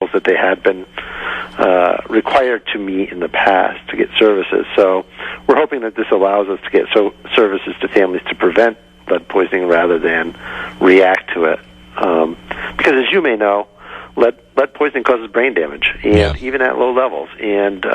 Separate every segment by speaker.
Speaker 1: levels that they had been required to meet in the past to get services. So we're hoping that this allows us to get services to families to prevent lead poisoning rather than react to it. Because as you may know, lead poisoning causes brain damage, and even at low levels. And,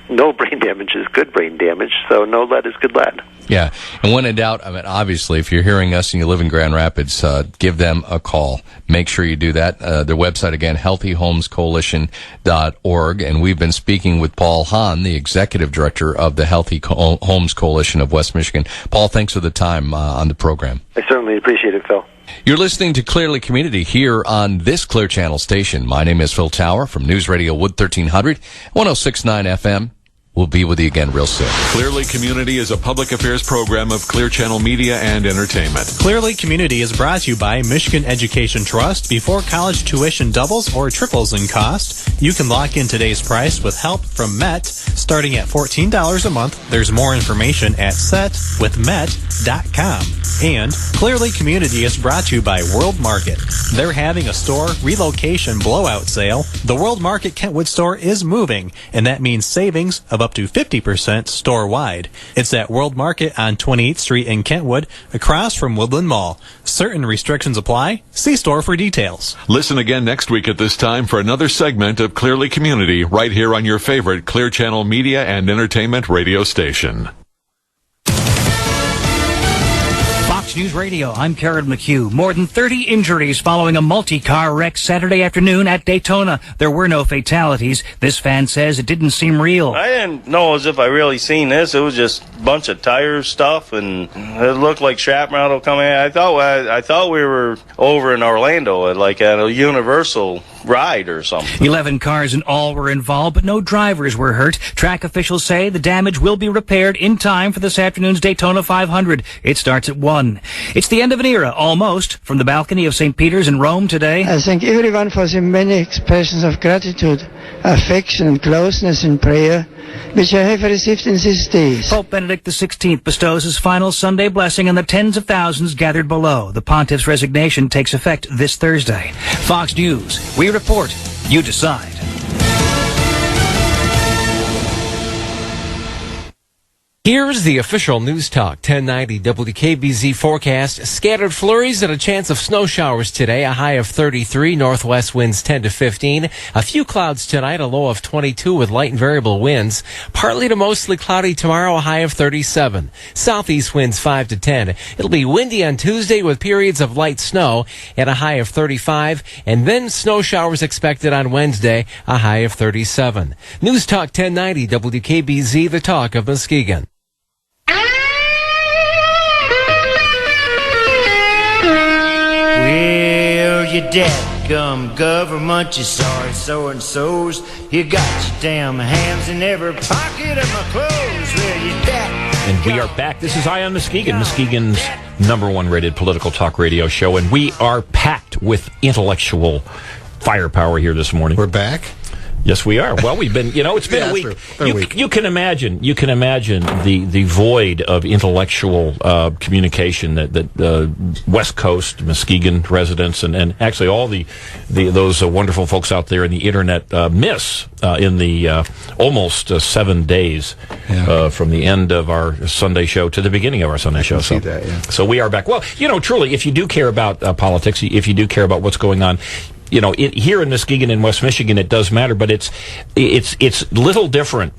Speaker 1: no brain damage is good brain damage, so no lead is good lead.
Speaker 2: Yeah, and when in doubt, I mean, obviously, if you're hearing us and you live in Grand Rapids, give them a call. Make sure you do that. Their website, again, healthyhomescoalition.org. And we've been speaking with Paul Hahn, the executive director of the Healthy Homes Coalition of West Michigan. Paul, thanks for the time on the program.
Speaker 1: I certainly appreciate it, Phil.
Speaker 2: You're listening to Clearly Community here on this Clear Channel station. My name is Phil Tower from News Radio Wood 1300, 106.9 FM. We'll be with you again real soon.
Speaker 3: Clearly Community is a public affairs program of Clear Channel Media and Entertainment.
Speaker 4: Clearly Community is brought to you by Michigan Education Trust. Before college tuition doubles or triples in cost, you can lock in today's price with help from Met, starting at $14 a month. There's more information at setwithmet.com. And Clearly Community is brought to you by World Market. They're having a store relocation blowout sale. The World Market Kentwood store is moving, and that means savings of up to 50% store-wide. It's at World Market on 28th Street in Kentwood, across from Woodland Mall. Certain restrictions apply. See store for details.
Speaker 3: Listen again next week at this time for another segment of Clearly Community right here on your favorite Clear Channel Media and Entertainment radio station.
Speaker 5: News Radio, I'm Karen McHugh. More than 30 injuries following a multi-car wreck Saturday afternoon at Daytona. There were no fatalities. This fan says it didn't seem real.
Speaker 6: I didn't know as if I really seen this. It was just a bunch of tire stuff, and it looked like shrapnel coming in. I thought we were over in Orlando at a Universal ride or something.
Speaker 5: 11 cars in all were involved, but no drivers were hurt. Track officials say the damage will be repaired in time for this afternoon's Daytona 500. It starts at 1. It's the end of an era, almost, from the balcony of St. Peter's in Rome today.
Speaker 7: I thank everyone for the many expressions of gratitude, affection, and closeness in prayer, which I have received in these days.
Speaker 5: Pope Benedict XVI bestows his final Sunday blessing on the tens of thousands gathered below. The pontiff's resignation takes effect this Thursday. Fox News, we report, you decide.
Speaker 8: Here's the official News Talk 1090 WKBZ forecast. Scattered flurries and a chance of snow showers today, a high of 33, northwest winds 10 to 15. A few clouds tonight, a low of 22 with light and variable winds. Partly to mostly cloudy tomorrow, a high of 37. Southeast winds 5 to 10. It'll be windy on Tuesday with periods of light snow and a high of 35. And then snow showers expected on Wednesday, a high of 37. News Talk 1090 WKBZ, the talk of Muskegon.
Speaker 9: Well, you dadgum government, you sorry so-and-sos. You got your damn hands in every pocket of my clothes. Well, you
Speaker 10: And we are back. This is EyeOnMuskegon, Muskegon's #1 rated political talk radio show, and we are packed with intellectual firepower here this morning.
Speaker 11: We're back?
Speaker 10: Yes, we are. Well, we've been, it's been a week. You can imagine the void of intellectual communication that West Coast Muskegon residents and actually all those wonderful folks out there in the internet miss in the almost 7 days from the end of our Sunday show to the beginning of our Sunday show. So we are back. Well, truly, if you do care about politics, if you do care about what's going on, here in Muskegon and West Michigan, it does matter, but it's little different.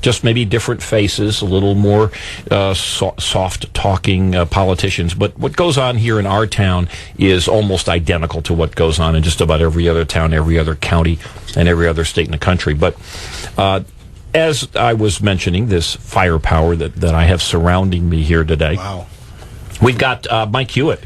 Speaker 10: Just maybe different faces, a little more soft-talking politicians. But what goes on here in our town is almost identical to what goes on in just about every other town, every other county, and every other state in the country. But as I was mentioning, this firepower that I have surrounding me here today, we've got Mike Hewitt.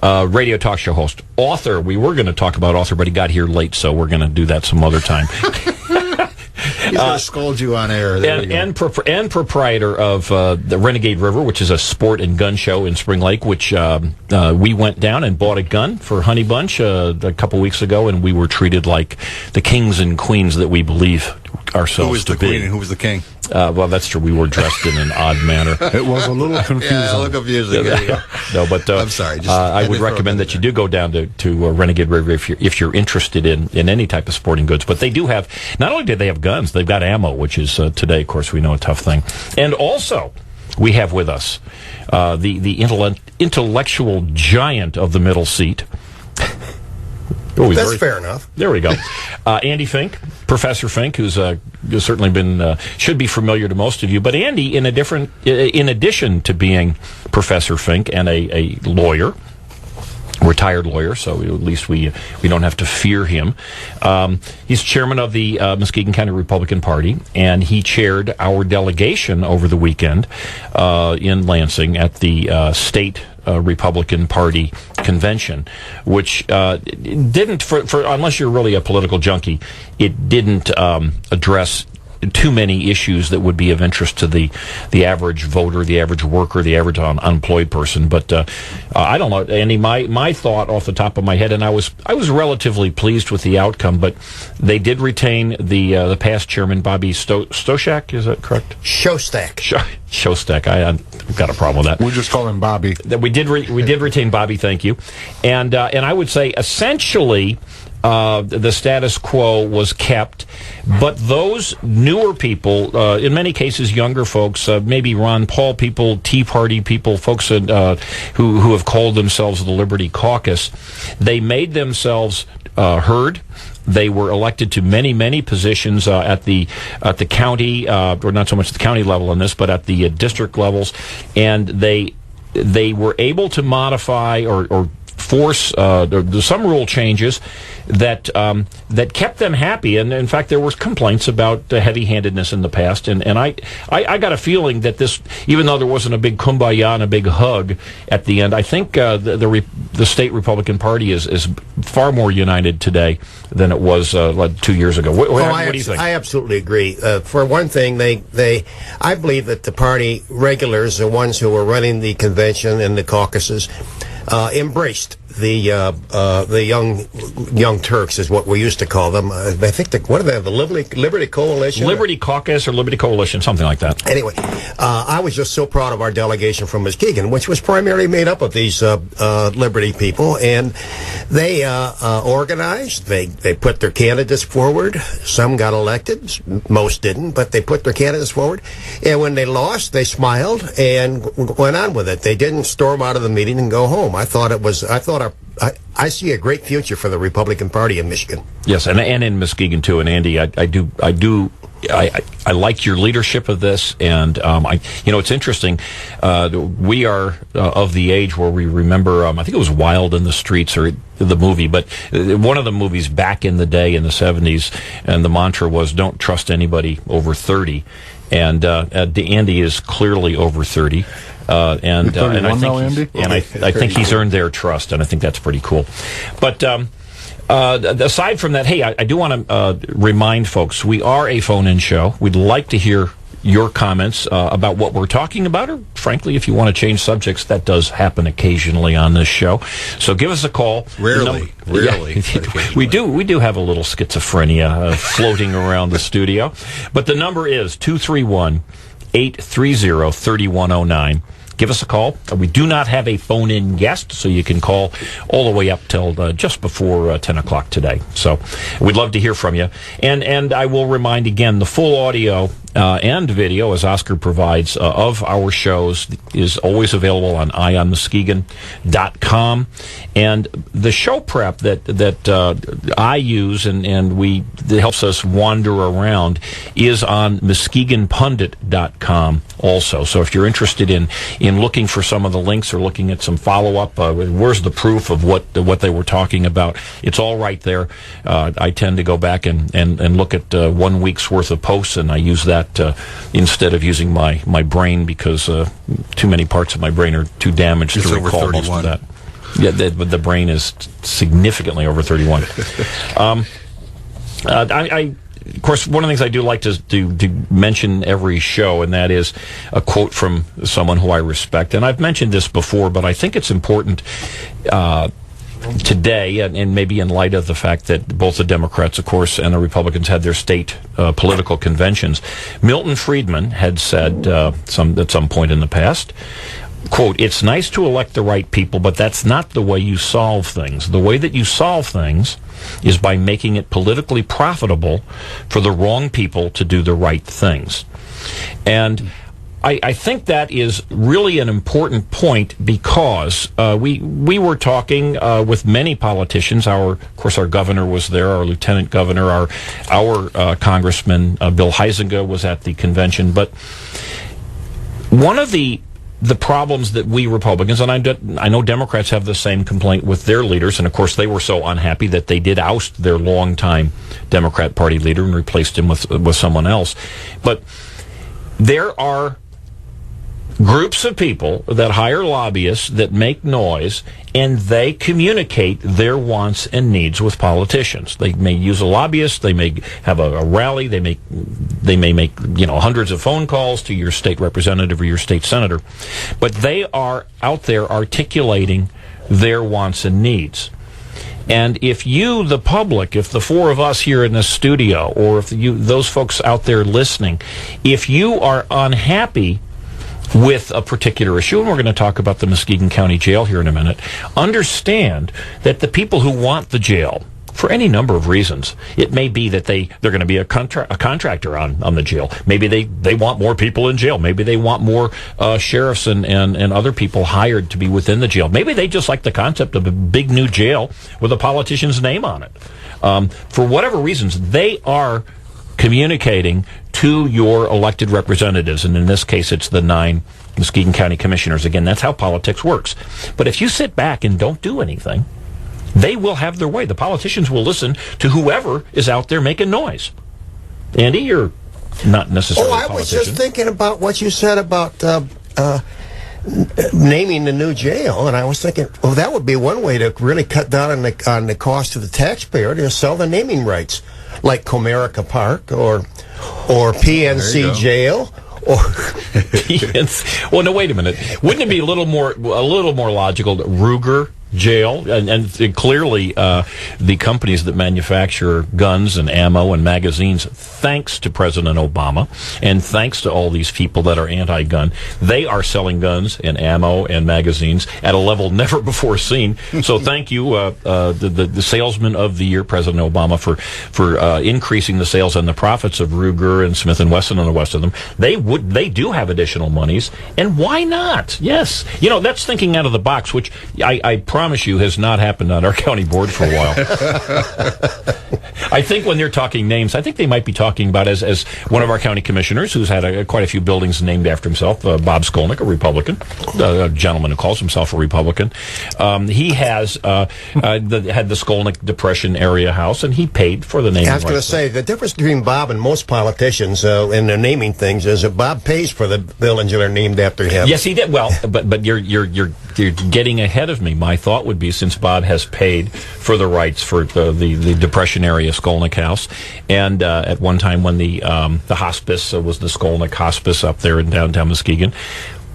Speaker 10: Radio talk show host, author. We were going to talk about author, but he got here late, so we're going to do that some other time.
Speaker 11: He's going to scold you on air.
Speaker 10: And proprietor of the Renegade River, which is a sport and gun show in Spring Lake, which we went down and bought a gun for Honey Bunch a couple weeks ago, and we were treated like the kings and queens that we believe ourselves
Speaker 11: Who was
Speaker 10: to
Speaker 11: the
Speaker 10: be.
Speaker 11: queen and who was the king?
Speaker 10: Well, that's true. We were dressed in an odd manner.
Speaker 12: It was a little confusing.
Speaker 11: Yeah, a little confusing. Yeah.
Speaker 10: No, but
Speaker 11: I'm sorry.
Speaker 10: I would recommend that you do go down to Renegade River if you're interested in any type of sporting goods. But they do have, not only do they have guns, they've got ammo, which is today, of course, we know a tough thing. And also, we have with us the intellectual giant of the middle seat.
Speaker 13: That's fair enough.
Speaker 10: There we go. Andy Fink, Professor Fink, who's certainly been should be familiar to most of you. But Andy, in addition to being Professor Fink and a lawyer, retired lawyer, so at least we don't have to fear him. He's chairman of the Muskegon County Republican Party, and he chaired our delegation over the weekend in Lansing at the state Republican Party convention, which didn't, for unless you're really a political junkie, it didn't address too many issues that would be of interest to the average voter, the average worker, the average unemployed person. But I don't know, Andy. My thought off the top of my head, and I was relatively pleased with the outcome. But they did retain the past chairman, Bobby Stoshak. Is that correct?
Speaker 13: Shostak.
Speaker 10: Shostak. I've got a problem with that.
Speaker 12: We just call him Bobby.
Speaker 10: We did retain Bobby. Thank you. And I would say essentially, the status quo was kept, but those newer people, in many cases younger folks, maybe Ron Paul people, Tea Party people, folks who have called themselves the Liberty Caucus, they made themselves heard. They were elected to many positions at the county, or not so much the county level on this, but at the district levels, and they were able to modify or force some rule changes that kept them happy. And in fact, there were complaints about heavy-handedness in the past. And I got a feeling that this, even though there wasn't a big kumbaya and a big hug at the end, I think the state Republican Party is far more united today than it was like 2 years ago. What do you think?
Speaker 13: I absolutely agree. For one thing, I believe that the party regulars, the ones who were running the convention and the caucuses, embraced the young Turks is what we used to call them. I think what are they? The Liberty Coalition,
Speaker 10: Liberty Caucus, or Liberty Coalition, something like that.
Speaker 13: Anyway, I was just so proud of our delegation from Muskegon, which was primarily made up of these Liberty people, and they organized. They put their candidates forward. Some got elected, most didn't, but they put their candidates forward. And when they lost, they smiled and went on with it. They didn't storm out of the meeting and go home. I see a great future for the Republican Party in Michigan.
Speaker 10: Yes, and in Muskegon too. And Andy, I like your leadership of this, and it's interesting. We are of the age where we remember. I think it was Wild in the Streets, or the movie, but one of the movies back in the day in the 70s, and the mantra was "Don't trust anybody over 30." And Andy is clearly over 30. And I think he's earned their trust, and I think that's pretty cool. But aside from that, hey, I do want to remind folks, we are a phone-in show. We'd like to hear your comments about what we're talking about, or frankly, if you want to change subjects, that does happen occasionally on this show. So give us a call.
Speaker 11: Rarely.
Speaker 10: Yeah, we do have a little schizophrenia floating around the studio, but the number is 231-830-3109. Give us a call. We do not have a phone-in guest, so you can call all the way up till just before 10 o'clock today. So we'd love to hear from you. And I will remind again, the full audio and video, as Oscar provides, of our shows is always available on EyeOnMuskegon.com. And the show prep that I use and that helps us wander around is on MuskegonPundit.com also. So if you're interested in looking for some of the links or looking at some follow-up, where's the proof of what they were talking about, it's all right there. I tend to go back and look at 1 week's worth of posts, and I use that instead of using my brain, because too many parts of my brain are too damaged to recall most of that. Yeah, but the brain is significantly over 31. Of course, one of the things I do like to mention every show, and that is a quote from someone who I respect. And I've mentioned this before, but I think it's important. today, and maybe in light of the fact that both the Democrats, of course, and the Republicans had their state political conventions, Milton Friedman had said at some point in the past, quote, "It's nice to elect the right people, but that's not the way you solve things. The way that you solve things is by making it politically profitable for the wrong people to do the right things." And I think that is really an important point because we were talking with many politicians. Of course, our governor was there, our lieutenant governor, our Congressman Bill Huizenga was at the convention. But one of the problems that we Republicans, and I know Democrats have the same complaint with their leaders, and of course they were so unhappy that they did oust their longtime Democrat Party leader and replaced him with someone else. But there are groups of people that hire lobbyists that make noise, and they communicate their wants and needs with politicians. They may use a lobbyist, they may have a rally, they may make hundreds of phone calls to your state representative or your state senator, but they are out there articulating their wants and needs. And if you, the public, if the four of us here in this studio, or if those folks out there listening, if you are unhappy with a particular issue, and we're going to talk about the Muskegon County Jail here in a minute, understand that the people who want the jail, for any number of reasons, it may be that they're going to be a contractor on the jail. Maybe they want more people in jail. Maybe they want more sheriffs and other people hired to be within the jail. Maybe they just like the concept of a big new jail with a politician's name on it. For whatever reasons, they are communicating to your elected representatives, and in this case it's the 9 Muskegon County Commissioners. Again, that's how politics works. But if you sit back and don't do anything, they will have their way. The politicians will listen to whoever is out there making noise. Andy, you're not necessarily a politician.
Speaker 13: I was just thinking about what you said about naming the new jail, and I was thinking, well, that would be one way to really cut down on the cost to the taxpayer, to sell the naming rights, like Comerica Park or PNC Jail.
Speaker 10: Well, no, wait a minute. Wouldn't it be a little more logical? Ruger Jail, and clearly the companies that manufacture guns and ammo and magazines, thanks to President Obama and thanks to all these people that are anti-gun, they are selling guns and ammo and magazines at a level never before seen. So thank you, the salesman of the year, President Obama, for increasing the sales and the profits of Ruger and Smith & Wesson and the rest of them. They do have additional monies, and why not? Yes. That's thinking out of the box, which I promise you has not happened on our county board for a while. I think when they're talking names, I think they might be talking about, as one of our county commissioners who's had quite a few buildings named after himself, Bob Skolnick, a Republican, a gentleman who calls himself a Republican. He has had the Skolnick Depression Area House, and he paid for the naming.
Speaker 13: I was going to say, the difference between Bob and most politicians in their naming things is that Bob pays for the buildings that are named after him.
Speaker 10: Yes, he did. Well, but you're getting ahead of me. My thought would be, since Bob has paid for the rights for the Depression area Skolnick House, and at one time when the hospice was the Skolnick Hospice up there in downtown Muskegon,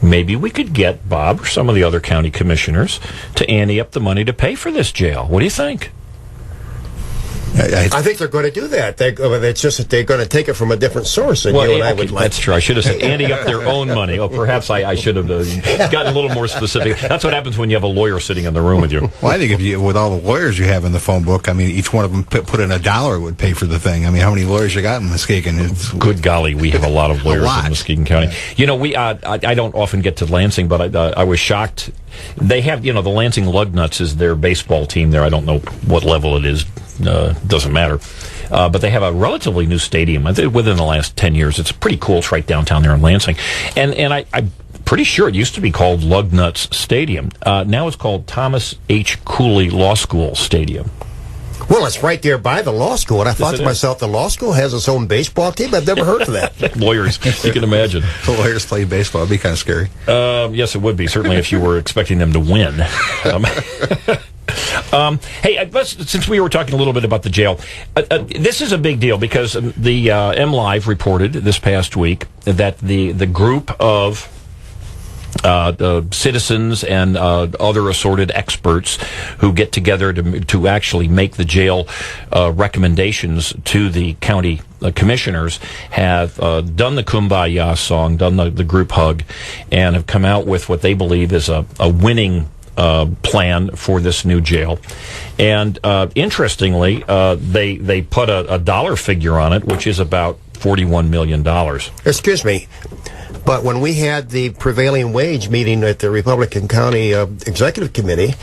Speaker 10: maybe we could get Bob or some of the other county commissioners to ante up the money to pay for this jail. What do you think?
Speaker 13: I think they're going to do that. It's just that they're going to take it from a different source than you and I would like.
Speaker 10: That's true. I should have said ante up their own money. Oh, perhaps I should have gotten a little more specific. That's what happens when you have a lawyer sitting in the room with you.
Speaker 11: Well, I think with all the lawyers you have in the phone book, I mean, each one of them put in $1 would pay for the thing. I mean, how many lawyers you got in Muskegon?
Speaker 10: Good golly, we have a lot of lawyers in Muskegon County. I don't often get to Lansing, but I was shocked. They have, the Lansing Lugnuts is their baseball team there. I don't know what level it is. Doesn't matter. But they have a relatively new stadium. I think within the last 10 years. It's pretty cool. It's right downtown there in Lansing. And I'm pretty sure it used to be called Lugnuts Stadium. Now it's called Thomas H. Cooley Law School Stadium.
Speaker 13: Well, it's right there by the law school, and I thought to myself, the law school has its own baseball team? I've never heard of that.
Speaker 10: Lawyers, you can imagine.
Speaker 11: The lawyers play baseball. It'd be kind of scary.
Speaker 10: Yes, it would be, certainly if you were expecting them to win. Hey, since we were talking a little bit about the jail, this is a big deal because the MLive reported this past week that the group of citizens and other assorted experts who get together to actually make the jail recommendations to the county commissioners have done the Kumbaya song, done the group hug, and have come out with what they believe is a winning plan for this new jail. And interestingly, they put a dollar figure on it, which is about $41 million.
Speaker 13: Excuse me, but when we had the prevailing wage meeting at the Republican County Executive Committee,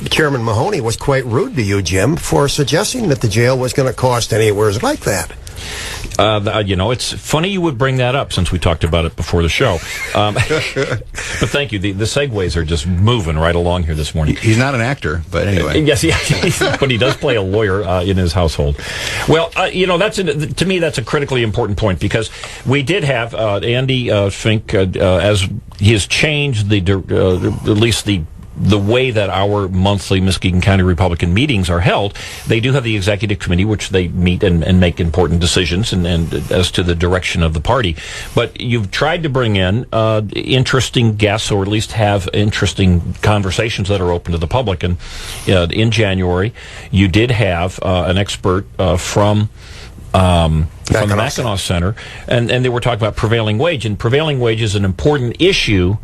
Speaker 13: Chairman Mahoney was quite rude to you, Jim, for suggesting that the jail was going to cost anywhere like that.
Speaker 10: It's funny you would bring that up since we talked about it before the show. But thank you. The segues are just moving right along here this morning.
Speaker 11: He's not an actor, but anyway.
Speaker 10: Yes, but he does play a lawyer in his household. Well, to me, that's a critically important point because we did have Andy Fink, as he has changed at least the way that our monthly Muskegon County Republican meetings are held. They do have the executive committee, which they meet and make important decisions and as to the direction of the party. But you've tried to bring in interesting guests, or at least have interesting conversations that are open to the public. And in January, you did have an expert from the Mackinac Center, and they were talking about prevailing wage. And prevailing wage is an important issue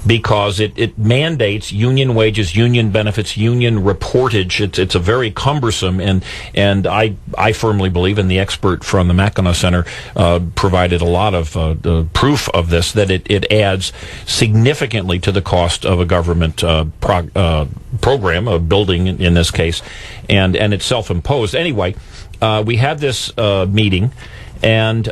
Speaker 10: because it mandates union wages, union benefits, union reportage. It's a very cumbersome, and I firmly believe, and the expert from the Mackinac Center provided a lot of proof of this, that it adds significantly to the cost of a government program, a building in this case, and it's self-imposed. Anyway, we had this meeting, and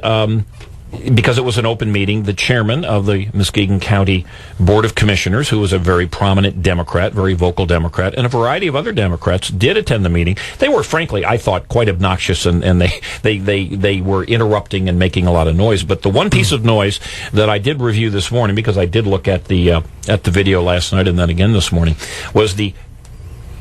Speaker 10: because it was an open meeting, the chairman of the Muskegon County Board of Commissioners, who was a very prominent Democrat, very vocal Democrat, and a variety of other Democrats did attend the meeting. They were, frankly, I thought, quite obnoxious, and they were interrupting and making a lot of noise. But the one piece of noise that I did review this morning, because I did look at the video last night and then again this morning, was the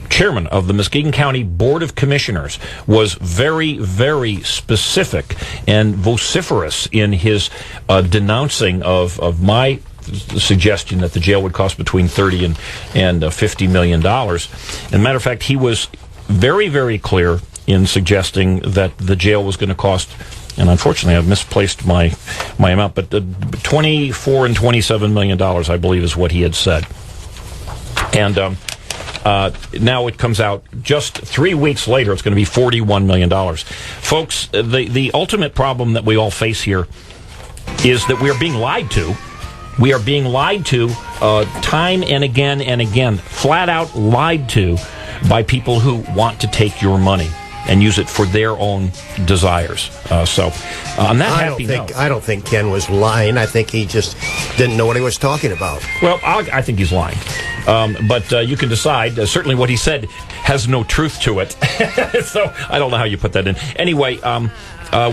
Speaker 10: chairman of the Muskegon County Board of Commissioners was very, very specific and vociferous in his denouncing of my suggestion that the jail would cost between $30 and $50 million. And matter of fact, he was very, very clear in suggesting that the jail was going to cost, and unfortunately I've misplaced my amount, but $24 and $27 million, I believe, is what he had said. And now it comes out just 3 weeks later, it's going to be $41 million. Folks, the ultimate problem that we all face here is that we are being lied to. We are being lied to time and again, flat out lied to by people who want to take your money and use it for their own desires. So, on that happy note,
Speaker 13: I don't think Ken was lying. I think he just didn't know what he was talking about.
Speaker 10: Well, I think he's lying. But you can decide. Certainly what he said has no truth to it. So I don't know how you put that in. Anyway,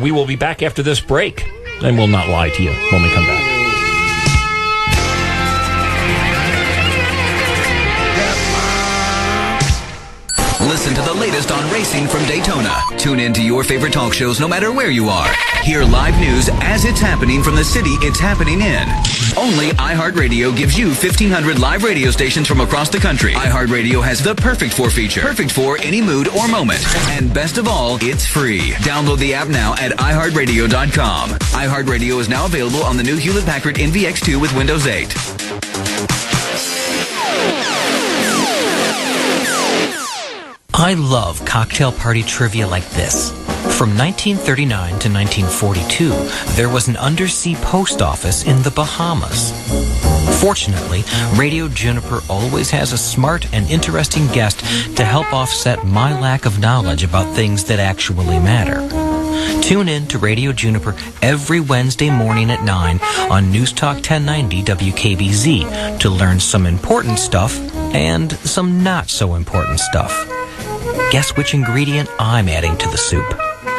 Speaker 10: we will be back after this break, and we'll not lie to you when we come back.
Speaker 14: Listen to the latest on racing from Daytona. Tune in to your favorite talk shows no matter where you are. Hear live news as it's happening from the city it's happening in. Only iHeartRadio gives you 1,500 live radio stations from across the country. iHeartRadio has the Perfect For feature. Perfect for any mood or moment. And best of all, it's free. Download the app now at iHeartRadio.com. iHeartRadio is now available on the new Hewlett-Packard NVX2 with Windows 8.
Speaker 15: I love cocktail party trivia like this. From 1939 to 1942, there was an undersea post office in the Bahamas. Fortunately, Radio Juniper always has a smart and interesting guest to help offset my lack of knowledge about things that actually matter. Tune in to Radio Juniper every Wednesday morning at 9 on News Talk 1090 WKBZ to learn some important stuff and some not so important stuff. Guess which ingredient I'm adding to the soup.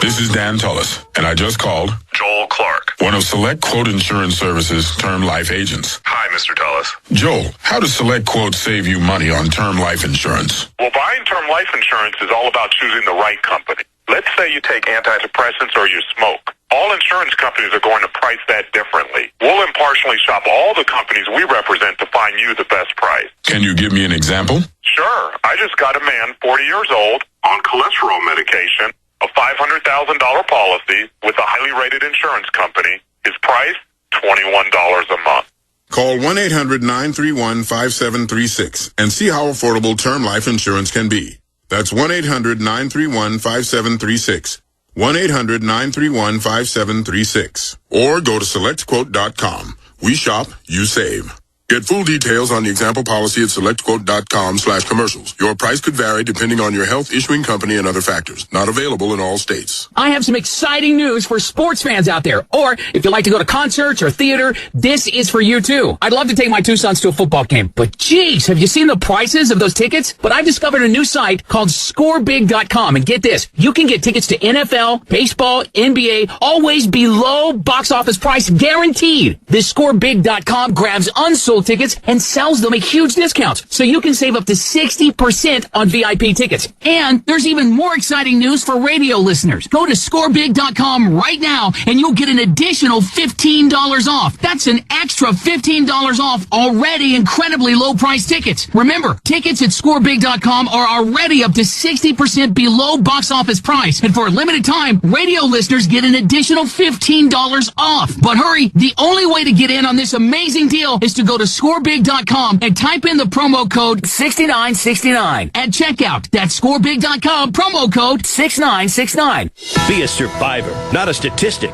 Speaker 16: This is Dan Tullis, and I just called Joel Clark, one of Select Quote Insurance Services' term life agents. Hi, Mr. Tullis. Joel, how does Select Quote save you money on term life insurance?
Speaker 17: Well, buying term life insurance is all about choosing the right company. Let's say you take antidepressants or you smoke.
Speaker 16: All insurance companies are going to price that differently. We'll impartially shop all the companies we represent to find you the best price. Can you give me an example? Sure. I just got a man, 40 years old, on cholesterol medication, a $500,000 policy with a highly rated insurance company. His price, $21 a month.
Speaker 17: Call 1-800-931-5736 and see how affordable term life insurance can be. That's 1-800-931-5736. 1-800-931-5736. Or go to selectquote.com. We shop, you save. Get full details on the example policy at selectquote.com/commercials. Your price could vary depending on your health, issuing company, and other factors. Not available in all states.
Speaker 18: I have some exciting news for sports fans out there. Or if you like to go to concerts or theater, this is for you too. I'd love to take my two sons to a football game, but geez, have you seen the prices of those tickets? But I've discovered a new site called ScoreBig.com, and get this, you can get tickets to NFL, baseball, NBA, always below box office price guaranteed. This ScoreBig.com grabs unsold tickets and sells them at huge discounts, so you can save up to 60% on VIP tickets. And there's even more exciting news for radio listeners. Go to scorebig.com right now and you'll get an additional $15 off. That's an extra $15 off already incredibly low price tickets. Remember, tickets at scorebig.com are already up to 60% below box office price, and for a limited time, radio listeners get an additional $15 off. But hurry, the only way to get in on this amazing deal is to go to scorebig.com and type in the promo code 6969 at checkout. That's scorebig.com, promo code 6969.
Speaker 19: Be a survivor, not a statistic.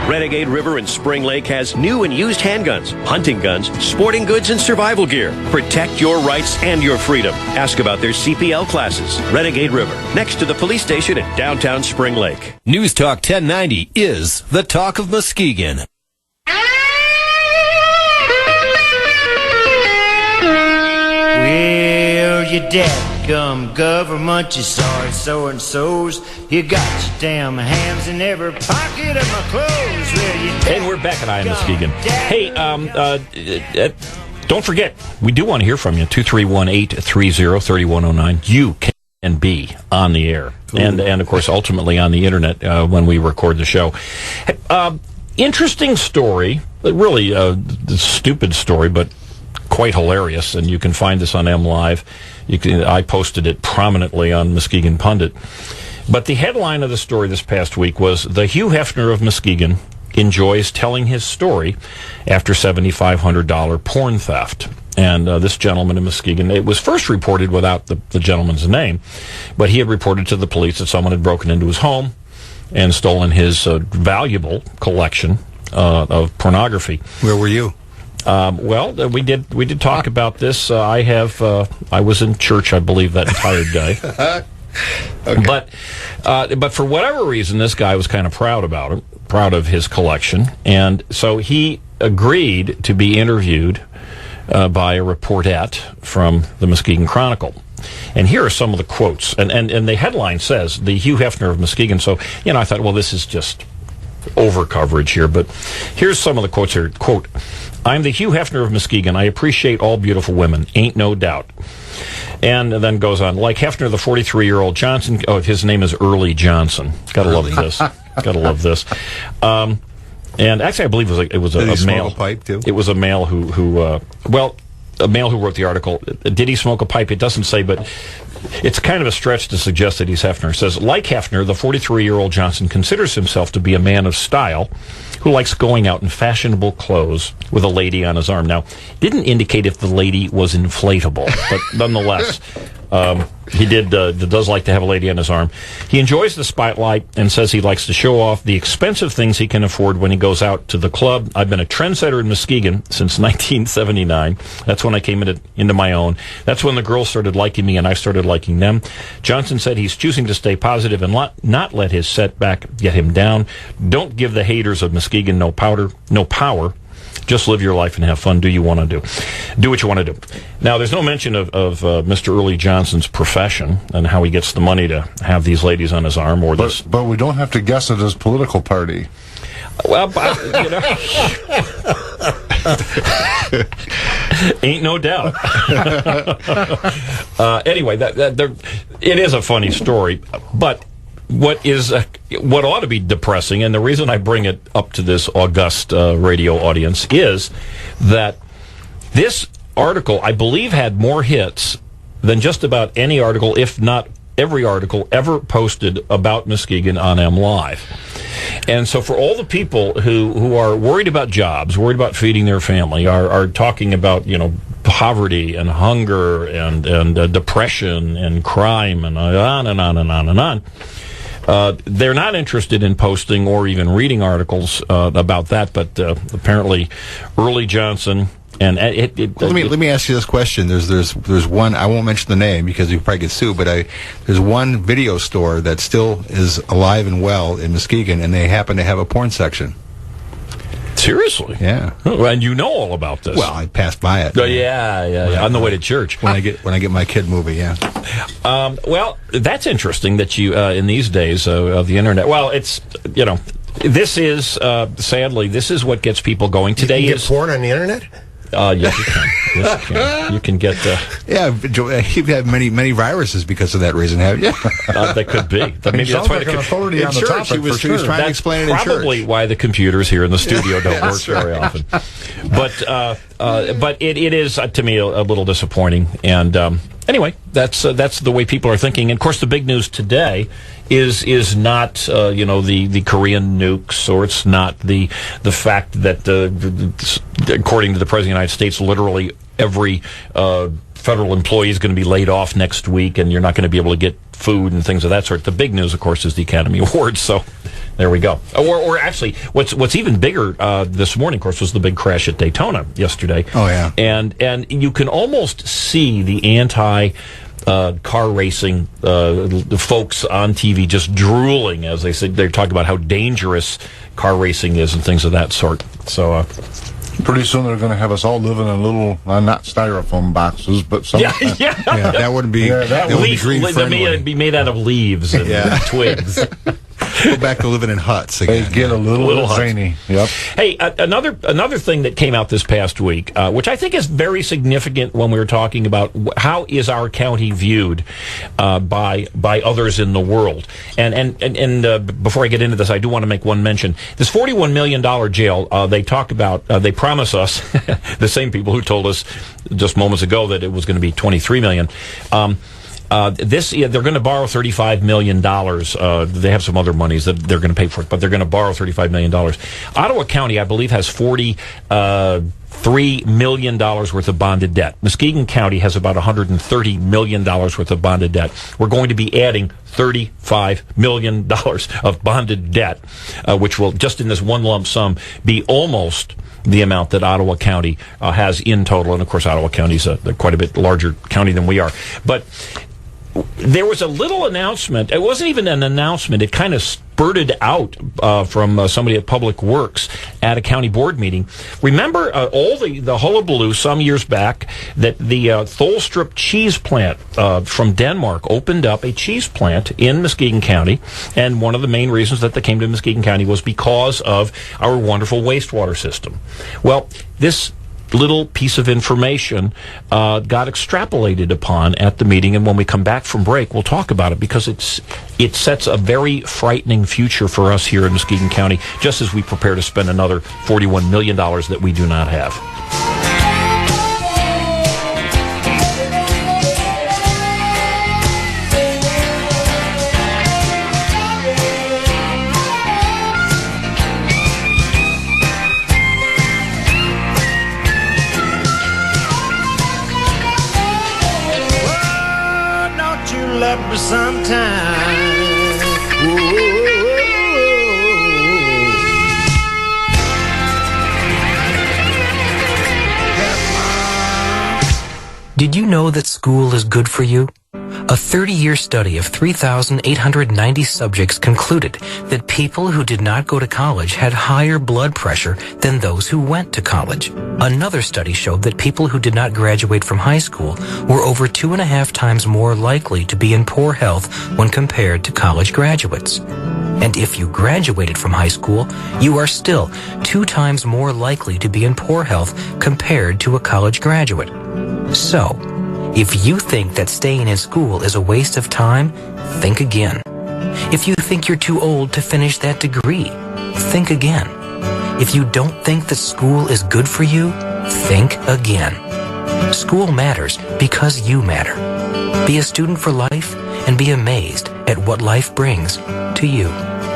Speaker 19: Renegade River in Spring Lake has new and used handguns, hunting guns, sporting goods, and survival gear. Protect your rights and your freedom. Ask about their CPL classes. Renegade River, next to the police station in downtown Spring Lake.
Speaker 20: News Talk 1090 is the talk of Muskegon.
Speaker 9: Well, your dadgum government, you sorry so-and-so's. You got your damn hands in every pocket of my clothes. Well, you
Speaker 10: And we're back at EyeOnMuskegon. Hey, don't forget, we do want to hear from you. 231-830-3109. You can be on the air. And of course, ultimately on the internet when we record the show. Interesting story. Really a stupid story, but quite hilarious, and you can find this on M Live. I posted it prominently on Muskegon Pundit. But the headline of the story this past week was, the Hugh Hefner of Muskegon enjoys telling his story after $7,500 porn theft. And this gentleman in Muskegon, it was first reported without the gentleman's name, but he had reported to the police that someone had broken into his home and stolen his valuable collection of pornography.
Speaker 11: Where were you?
Speaker 10: Well, we did talk about this. I was in church, I believe, that entire day. Okay. But for whatever reason, this guy was kind of proud of his collection, and so he agreed to be interviewed by a reportette from the Muskegon Chronicle. And here are some of the quotes, and the headline says, the Hugh Hefner of Muskegon. So, I thought, well, this is just over coverage here, but here's some of the quotes here. Quote, I'm the Hugh Hefner of Muskegon. I appreciate all beautiful women. Ain't no doubt. And then goes on. Like Hefner, the 43-year-old Johnson. Oh, his name is Early Johnson. Gotta love this. Gotta love this. And actually, I believe it was a male.
Speaker 11: Smoke a pipe too?
Speaker 10: It was a male who a male who wrote the article. Did he smoke a pipe? It doesn't say, but it's kind of a stretch to suggest that he's Hefner. It says, like Hefner, the 43-year-old Johnson considers himself to be a man of style who likes going out in fashionable clothes with a lady on his arm. Now, didn't indicate if the lady was inflatable, but nonetheless, he does like to have a lady on his arm. He enjoys the spotlight and says he likes to show off the expensive things he can afford when he goes out to the club. I've been a trendsetter in Muskegon since 1979. That's when I came into my own. That's when the girls started liking me and I started liking them. Johnson said he's choosing to stay positive and not let his setback get him down. Don't give the haters of Muskegon no power. Just live your life and have fun. Do what you want to do. Now, there's no mention of Mr. Early Johnson's profession and how he gets the money to have these ladies on his arm.
Speaker 12: But we don't have to guess at his political party.
Speaker 10: Well, ain't no doubt. Anyway, it is a funny story, but what ought to be depressing, and the reason I bring it up to this august radio audience is that this article, I believe, had more hits than just about any article, if not every article ever posted about Muskegon on M Live. And so for all the people who are worried about jobs, worried about feeding their family, are talking about, poverty and hunger and depression and crime and on and on and on and on, they're not interested in posting or even reading articles about that. But apparently Early Johnson... And
Speaker 11: let me ask you this question. There's one, I won't mention the name because you probably get sued, but there's one video store that still is alive and well in Muskegon, and they happen to have a porn section.
Speaker 10: Seriously?
Speaker 11: Yeah.
Speaker 10: Oh, and you know all about this?
Speaker 11: Well, I passed by it.
Speaker 10: Yeah. On the way to church.
Speaker 11: When I get my kid movie, yeah.
Speaker 10: Well, that's interesting that you in these days of the internet. Well, it's this is sadly this is what gets people going today.
Speaker 13: You can get porn on the internet.
Speaker 10: Yes, you can. Yes, you can. You can get...
Speaker 11: you've had many viruses because of that reason, haven't you?
Speaker 10: That could be. Maybe that's why
Speaker 12: an authority on the topic,
Speaker 11: he was trying to explain it in church.
Speaker 10: Probably why the computers here in the studio don't work very often. But it is, to me, a little disappointing. And anyway, that's the way people are thinking. And, of course, the big news today is not the Korean nukes, or it's not the fact that according to the President of the United States, literally every federal employee is going to be laid off next week, and you're not going to be able to get food and things of that sort. The big news, of course, is the Academy Awards. So there we go. Or actually, what's even bigger this morning, of course, was the big crash at Daytona yesterday.
Speaker 11: Oh yeah,
Speaker 10: and you can almost see the anti car racing the folks on TV just drooling as they're talking about how dangerous car racing is and things of that sort. So
Speaker 12: pretty soon they're going to have us all living in little not styrofoam boxes, but some
Speaker 11: that wouldn't be that would be green friendly.
Speaker 10: It'd be made out of leaves and twigs.
Speaker 11: Go back to living in huts again.
Speaker 12: They get a little zany. Yep.
Speaker 10: Hey, another thing that came out this past week, which I think is very significant when we were talking about how is our county viewed by others in the world. And before I get into this, I do want to make one mention. This $41 million jail, they talk about, they promise us, the same people who told us just moments ago that it was going to be $23 million. They're going to borrow $35 million. They have some other monies that they're going to pay for it, but they're going to borrow $35 million. Ottawa County, I believe, has $43 million worth of bonded debt. Muskegon County has about $130 million worth of bonded debt. We're going to be adding $35 million of bonded debt, which will, just in this one lump sum, be almost the amount that Ottawa County has in total. And, of course, Ottawa County is quite a bit larger county than we are. But there was a little announcement. It wasn't even an announcement. It kind of spurted out from somebody at Public Works at a county board meeting. Remember all the hullabaloo some years back that the Tholstrup cheese plant from Denmark opened up a cheese plant in Muskegon County, and one of the main reasons that they came to Muskegon County was because of our wonderful wastewater system. Well, this little piece of information got extrapolated upon at the meeting, and when we come back from break, we'll talk about it, because it sets a very frightening future for us here in Muskegon County, just as we prepare to spend another $41 million that we do not have.
Speaker 9: Love me sometime.
Speaker 15: Did you know that school is good for you? A 30-year study of 3,890 subjects concluded that people who did not go to college had higher blood pressure than those who went to college. Another study showed that people who did not graduate from high school were over 2.5 times more likely to be in poor health when compared to college graduates. And if you graduated from high school, you are still 2 times more likely to be in poor health compared to a college graduate. So, if you think that staying in school is a waste of time, think again. If you think you're too old to finish that degree, think again. If you don't think that school is good for you, think again. School matters because you matter. Be a student for life and be amazed at what life brings to you.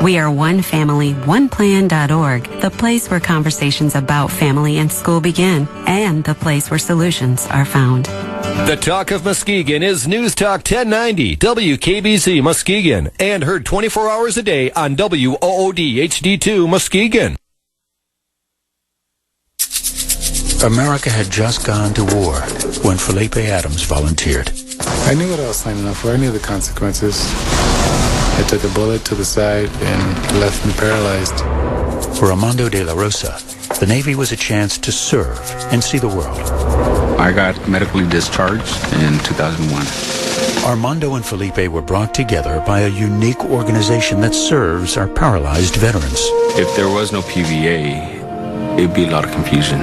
Speaker 21: We are one family, oneplan.org, the place where conversations about family and school begin, and the place where solutions are found.
Speaker 20: The Talk of Muskegon is News Talk 1090, WKBZ Muskegon, and heard 24 hours a day on WOOD HD2 Muskegon.
Speaker 22: America had just gone to war when Felipe Adams volunteered.
Speaker 23: I knew what I was signing up for. I knew the consequences. I took a bullet to the side and left me paralyzed.
Speaker 22: For Armando de la Rosa, the Navy was a chance to serve and see the world.
Speaker 24: I got medically discharged in 2001.
Speaker 22: Armando and Felipe were brought together by a unique organization that serves our paralyzed veterans.
Speaker 24: If there was no PVA, it'd be a lot of confusion.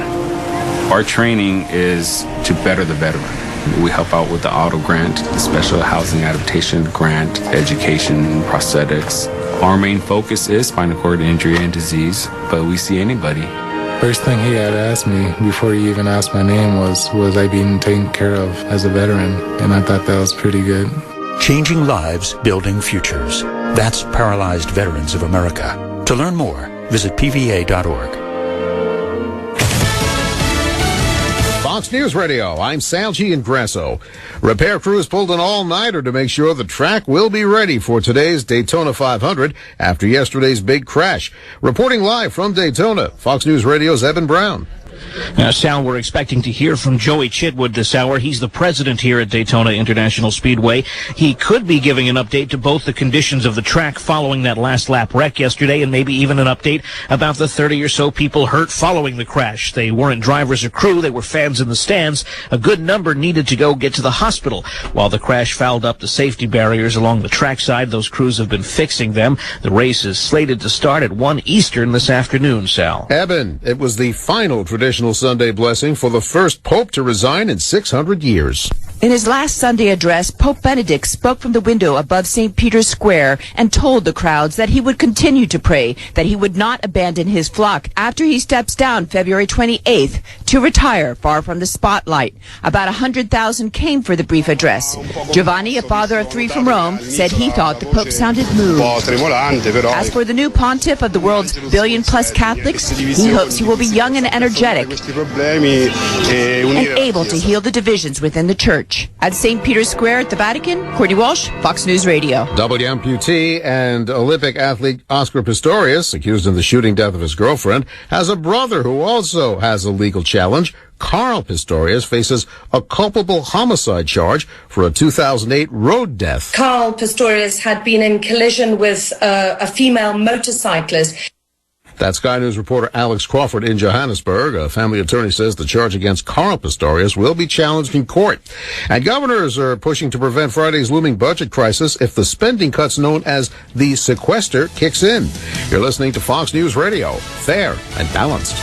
Speaker 24: Our training is to better the veteran. We help out with the auto grant, the special housing adaptation grant, education, prosthetics. Our main focus is spinal cord injury and disease, but we see anybody.
Speaker 23: First thing he had asked me before he even asked my name was I being taken care of as a veteran? And I thought that was pretty good.
Speaker 22: Changing lives, building futures. That's Paralyzed Veterans of America. To learn more, visit pva.org.
Speaker 25: Fox News Radio, I'm Sal Giangrasso. Repair crews pulled an all-nighter to make sure the track will be ready for today's Daytona 500 after yesterday's big crash. Reporting live from Daytona, Fox News Radio's Evan Brown.
Speaker 5: Now, Sal, we're expecting to hear from Joey Chitwood this hour. He's the president here at Daytona International Speedway. He could be giving an update to both the conditions of the track following that last lap wreck yesterday and maybe even an update about the 30 or so people hurt following the crash. They weren't drivers or crew. They were fans in the stands. A good number needed to go get to the hospital. While the crash fouled up the safety barriers along the trackside, those crews have been fixing them. The race is slated to start at 1 Eastern this afternoon, Sal.
Speaker 25: Evan, it was the final traditional Sunday blessing for the first pope to resign in 600 years.
Speaker 26: In his last Sunday address, Pope Benedict spoke from the window above St. Peter's Square and told the crowds that he would continue to pray, that he would not abandon his flock after he steps down February 28th to retire far from the spotlight. About 100,000 came for the brief address. Giovanni, a father of 3 from Rome, said he thought the Pope sounded moved. As for the new pontiff of the world's billion-plus Catholics, he hopes he will be young and energetic and able to heal the divisions within the church. At St. Peter's Square at the Vatican, Courtney Walsh, Fox News Radio.
Speaker 25: Double amputee and Olympic athlete Oscar Pistorius, accused of the shooting death of his girlfriend, has a brother who also has a legal challenge. Carl Pistorius faces a culpable homicide charge for a 2008 road death.
Speaker 27: Carl Pistorius had been in collision with a female motorcyclist.
Speaker 25: That's Sky News reporter Alex Crawford in Johannesburg. A family attorney says the charge against Carl Pistorius will be challenged in court. And governors are pushing to prevent Friday's looming budget crisis if the spending cuts known as the sequester kicks in. You're listening to Fox News Radio, fair and balanced.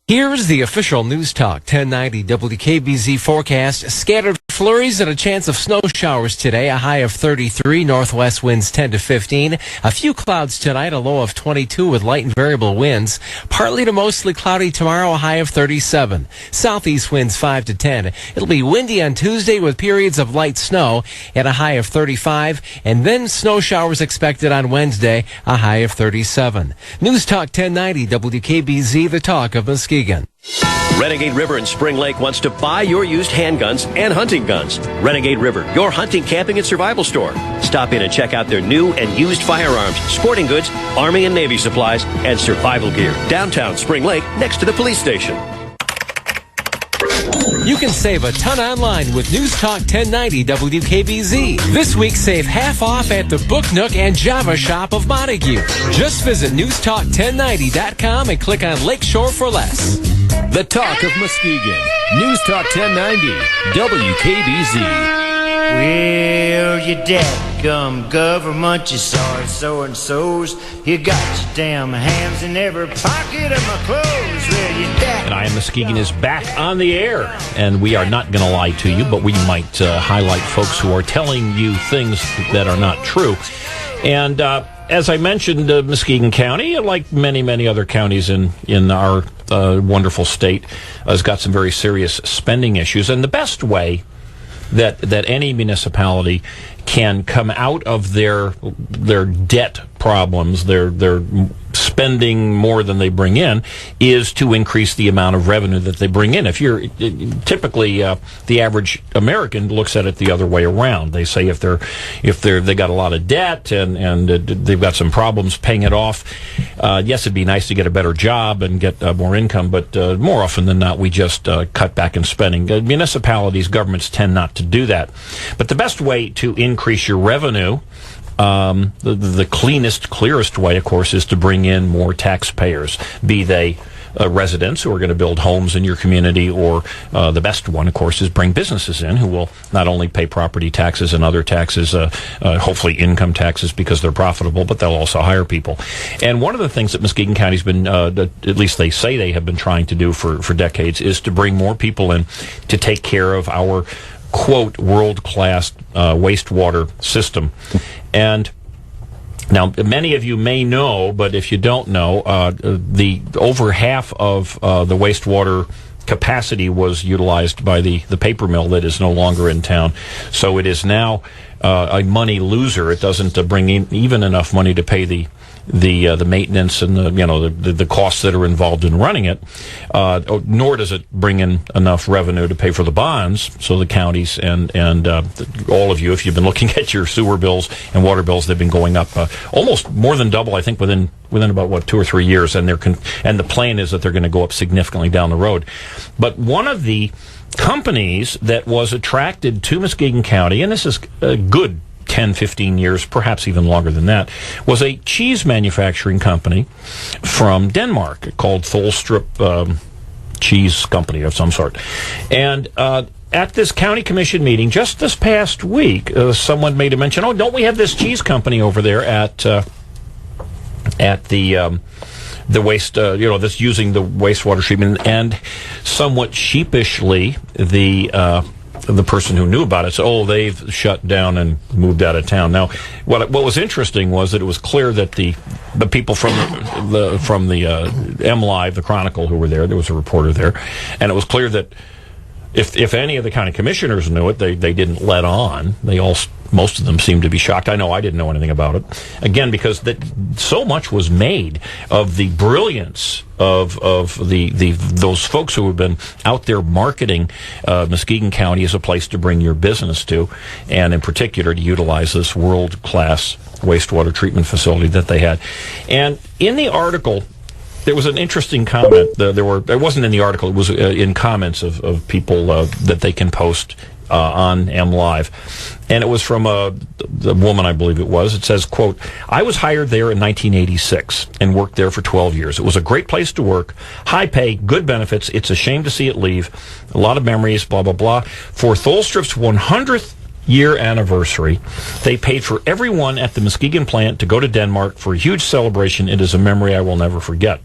Speaker 8: Here's the official News Talk 1090 WKBZ forecast. Scattered flurries and a chance of snow showers today. A high of 33. Northwest winds 10 to 15. A few clouds tonight. A low of 22 with light and variable winds. Partly to mostly cloudy tomorrow. A high of 37. Southeast winds 5 to 10. It'll be windy on Tuesday with periods of light snow at a high of 35. And then snow showers expected on Wednesday. A high of 37. News Talk 1090 WKBZ, the talk of Muskegon.
Speaker 19: Renegade River in Spring Lake wants to buy your used handguns and hunting guns. Renegade River, your hunting, camping, and survival store. Stop in and check out their new and used firearms, sporting goods, Army and Navy supplies, and survival gear. Downtown Spring Lake, next to the police station.
Speaker 8: You can save a ton online with News Talk 1090 WKBZ. This week, save half off at the Book Nook and Java Shop of Montague. Just visit newstalk1090.com and click on Lakeshore for less.
Speaker 20: The Talk of Muskegon. News Talk 1090 WKBZ.
Speaker 9: Well, you dadgum government, you sorry so-and-sos. You got your damn hands in every pocket of my clothes. Well, you
Speaker 10: And EyeOnMuskegon is back on the air. And we are not going to lie to you, but we might highlight folks who are telling you things that are not true. And as I mentioned, Muskegon County, like many, many other counties in our wonderful state, has got some very serious spending issues. And the best way that any municipality can come out of their debt problems, their spending more than they bring in, is to increase the amount of revenue that they bring in. If you're typically the average American looks at it the other way around. They say if they got a lot of debt and they've got some problems paying it off, yes, it'd be nice to get a better job and get more income, but more often than not, we just cut back in spending. Municipalities, governments tend not to do that. But the best way to increase your revenue, the cleanest, clearest way, of course, is to bring in more taxpayers, be they residents who are going to build homes in your community, or the best one, of course, is bring businesses in who will not only pay property taxes and other taxes, hopefully income taxes because they're profitable, but they'll also hire people. And one of the things that Muskegon County's been, at least they say they have been trying to do for decades, is to bring more people in to take care of our, quote, world-class wastewater system. And now, many of you may know, but if you don't know, the over half of the wastewater capacity was utilized by the paper mill that is no longer in town. So it is now a money loser. It doesn't bring in even enough money to pay the maintenance and the costs that are involved in running it, nor does it bring in enough revenue to pay for the bonds. So the counties and all of you, if you've been looking at your sewer bills and water bills, they've been going up almost more than double, I think, within about 2 or 3 years, and the plan is that they're going to go up significantly down the road. But one of the companies that was attracted to Muskegon County, and this is a good 10, 15 years, perhaps even longer than that, was a cheese manufacturing company from Denmark called Tholstrup Cheese Company of some sort. And at this county commission meeting just this past week, someone made a mention, oh, don't we have this cheese company over there at the waste, that's using the wastewater treatment? And somewhat sheepishly, the person who knew about it said, oh, they've shut down and moved out of town. Now, what was interesting was that it was clear that the people from the M Live, the Chronicle, who were there was a reporter there, and it was clear that if any of the county commissioners knew it, they didn't let on. Most of them seemed to be shocked. I know I didn't know anything about it. Again, because so much was made of the brilliance of those folks who have been out there marketing Muskegon County as a place to bring your business to, and in particular to utilize this world-class wastewater treatment facility that they had. And in the article, there was an interesting comment. It wasn't in the article. It was in comments of people that they can post on M Live. And it was from the woman, I believe it was. It says, quote, I was hired there in 1986 and worked there for 12 years. It was a great place to work, high pay, good benefits. It's a shame to see it leave. A lot of memories, blah, blah, blah. For Tholstrup's 100th year anniversary, they paid for everyone at the Muskegon plant to go to Denmark for a huge celebration. It is a memory I will never forget.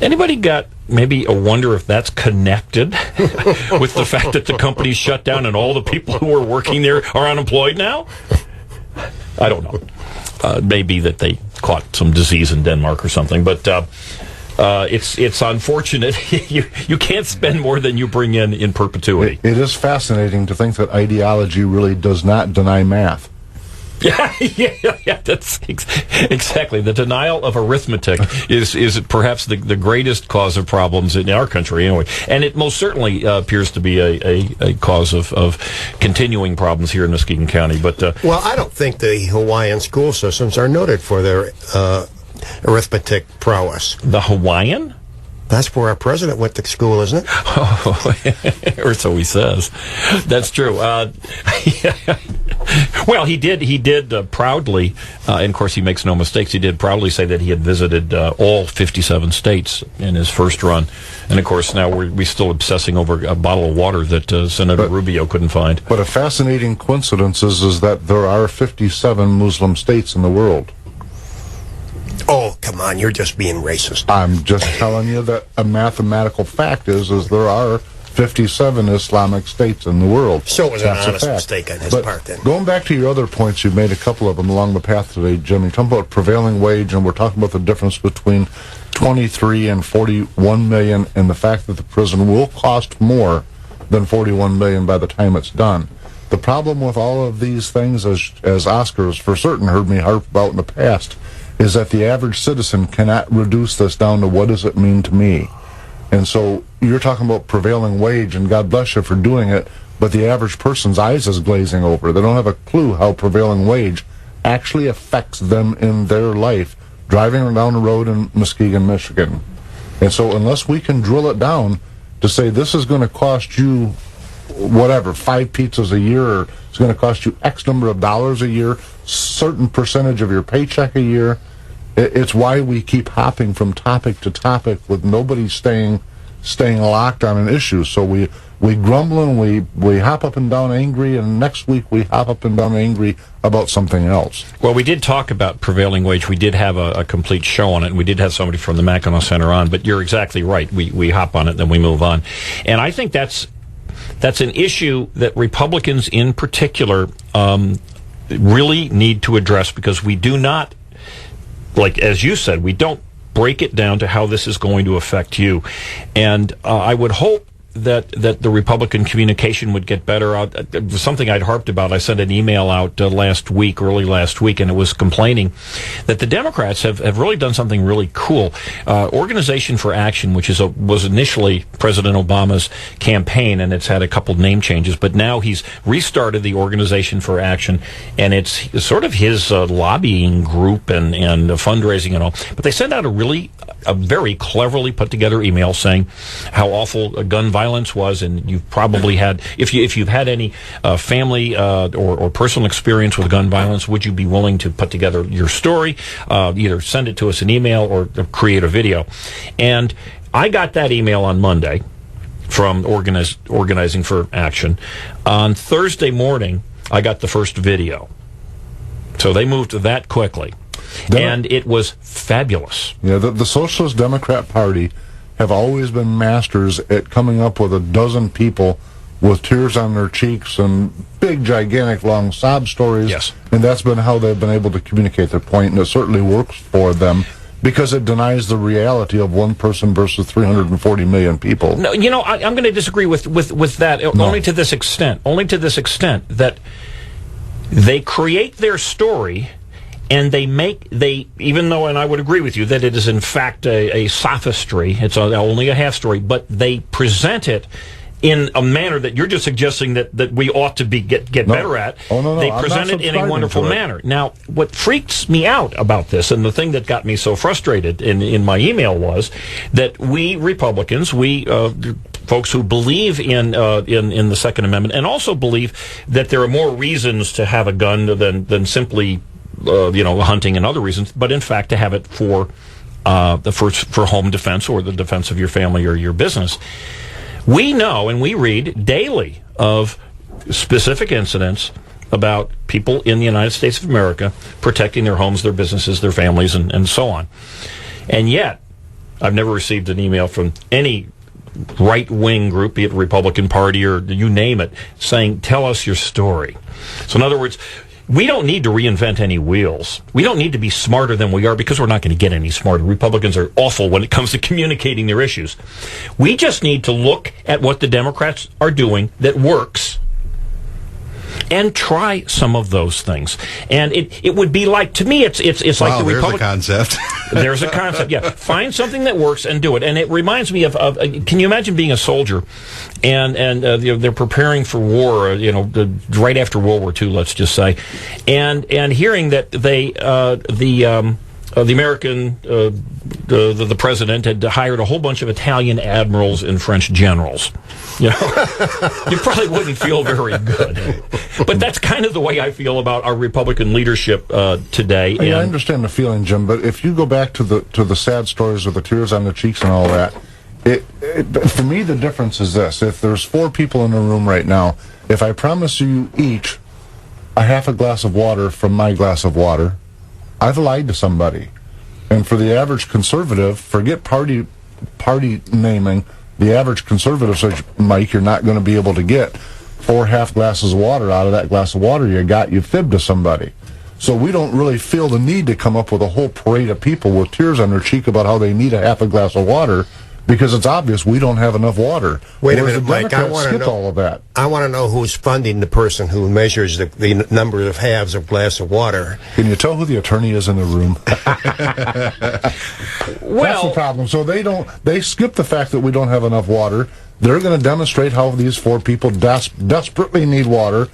Speaker 10: Anybody got maybe a wonder if that's connected with the fact that the company's shut down and all the people who were working there are unemployed now? I don't know. Maybe that they caught some disease in Denmark or something, but it's unfortunate. You can't spend more than you bring in perpetuity.
Speaker 12: It is fascinating to think that ideology really does not deny math.
Speaker 10: Yeah, that's exactly. The denial of arithmetic is perhaps the greatest cause of problems in our country, anyway. And it most certainly appears to be a cause of continuing problems here in Muskegon County. But
Speaker 13: well, I don't think the Hawaiian school systems are noted for their arithmetic prowess.
Speaker 10: The Hawaiian?
Speaker 13: That's where our president went to school, isn't it?
Speaker 10: Oh, or so he says. That's true. Well, he did proudly, and of course he makes no mistakes, he did proudly say that he had visited all 57 states in his first run. And of course now we're still obsessing over a bottle of water that Senator Rubio couldn't find.
Speaker 12: But a fascinating coincidence is that there are 57 Muslim states in the world.
Speaker 13: Oh, come on, you're just being racist.
Speaker 12: I'm just telling you that a mathematical fact is there are 57 Islamic states in the world.
Speaker 13: So it was
Speaker 12: That's
Speaker 13: an
Speaker 12: a
Speaker 13: honest
Speaker 12: fact.
Speaker 13: mistake on his
Speaker 12: But
Speaker 13: part then.
Speaker 12: going back to your other points, you've made a couple of them along the path today, Jim. You're talking about prevailing wage, and we're talking about the difference between 23 and 41 million, and the fact that the prison will cost more than 41 million by the time it's done. The problem with all of these things, as Oscar has for certain heard me harp about in the past, is that the average citizen cannot reduce this down to what does it mean to me. And so you're talking about prevailing wage, and God bless you for doing it, but the average person's eyes is glazing over. They don't have a clue how prevailing wage actually affects them in their life, driving down the road in Muskegon, Michigan. And so unless we can drill it down to say this is going to cost you whatever, 5 pizzas a year, or it's going to cost you X number of dollars a year, certain percentage of your paycheck a year, it's why we keep hopping from topic to topic with nobody staying locked on an issue. So we grumble and we hop up and down angry, and next week we hop up and down angry about something else.
Speaker 10: Well, we did talk about prevailing wage. We did have a complete show on it, and we did have somebody from the Mackinac Center on, but you're exactly right. We hop on it, then we move on. And I think that's an issue that Republicans in particular really need to address, because we do not, like as you said, we don't break it down to how this is going to affect you. And I would hope that the Republican communication would get better. It was something I'd harped about. I sent an email out early last week, and it was complaining that the Democrats have really done something really cool. Organization for Action, which was initially President Obama's campaign, and it's had a couple name changes, but now he's restarted the Organization for Action, and it's sort of his lobbying group and fundraising and all. But they sent out a very cleverly put together email saying how awful gun violence was, and you've probably had, if you've had any family or personal experience with gun violence, would you be willing to put together your story, either send it to us in email or create a video? And I got that email on Monday from Organizing for Action. On Thursday morning, I got the first video. So they moved that quickly. And it was fabulous.
Speaker 12: Yeah, the Socialist Democrat Party have always been masters at coming up with a dozen people with tears on their cheeks and big, gigantic, long sob stories.
Speaker 10: Yes.
Speaker 12: And that's been how they've been able to communicate their point, and it certainly works for them because it denies the reality of one person versus 340 million people.
Speaker 10: No, I'm going to disagree with that only to this extent. Only to this extent that they create their story. And even though, and I would agree with you, that it is in fact a sophistry, it's only a half story, but they present it in a manner that you're just suggesting that we ought to get better at.
Speaker 12: Oh, no.
Speaker 10: They present it in a wonderful manner. Now, what freaks me out about this, and the thing that got me so frustrated in my email, was that we Republicans, folks who believe in the Second Amendment, and also believe that there are more reasons to have a gun than simply hunting and other reasons, but in fact to have it for home defense or the defense of your family or your business. We know and we read daily of specific incidents about people in the United States of America protecting their homes, their businesses, their families, and so on. And yet, I've never received an email from any right-wing group, be it the Republican Party or you name it, saying, tell us your story. So in other words, we don't need to reinvent any wheels. We don't need to be smarter than we are, because we're not going to get any smarter. Republicans are awful when it comes to communicating their issues. We just need to look at what the Democrats are doing that works and try some of those things. And it would be like, to me, it's like the Republican...
Speaker 11: There's a concept.
Speaker 10: There's a concept, yeah. Find something that works and do it. And it reminds me of can you imagine being a soldier and they're preparing for war, right after World War II, let's just say, and hearing that the American, the president had hired a whole bunch of Italian admirals and French generals. You probably wouldn't feel very good. But that's kind of the way I feel about our Republican leadership today.
Speaker 12: I understand the feeling, Jim, but if you go back to the sad stories with the tears on the cheeks and all that, for me the difference is this. If there's 4 people in the room right now, if I promise you each a half a glass of water from my glass of water, I've lied to somebody. And for the average conservative, forget party naming, The average conservative says, Mike, you're not going to be able to get 4 half glasses of water out of that glass of water you fibbed to somebody. So we don't really feel the need to come up with a whole parade of people with tears on their cheek about how they need a half a glass of water, because it's obvious we don't have enough water.
Speaker 13: Wait a minute, Mike. I want to know
Speaker 12: all of that.
Speaker 13: I want to know who's funding the person who measures the number of halves of glass of water.
Speaker 12: Can you tell who the attorney is in the room?
Speaker 10: Well,
Speaker 12: that's the problem. So they skip the fact that we don't have enough water. They're going to demonstrate how these 4 people desperately need water,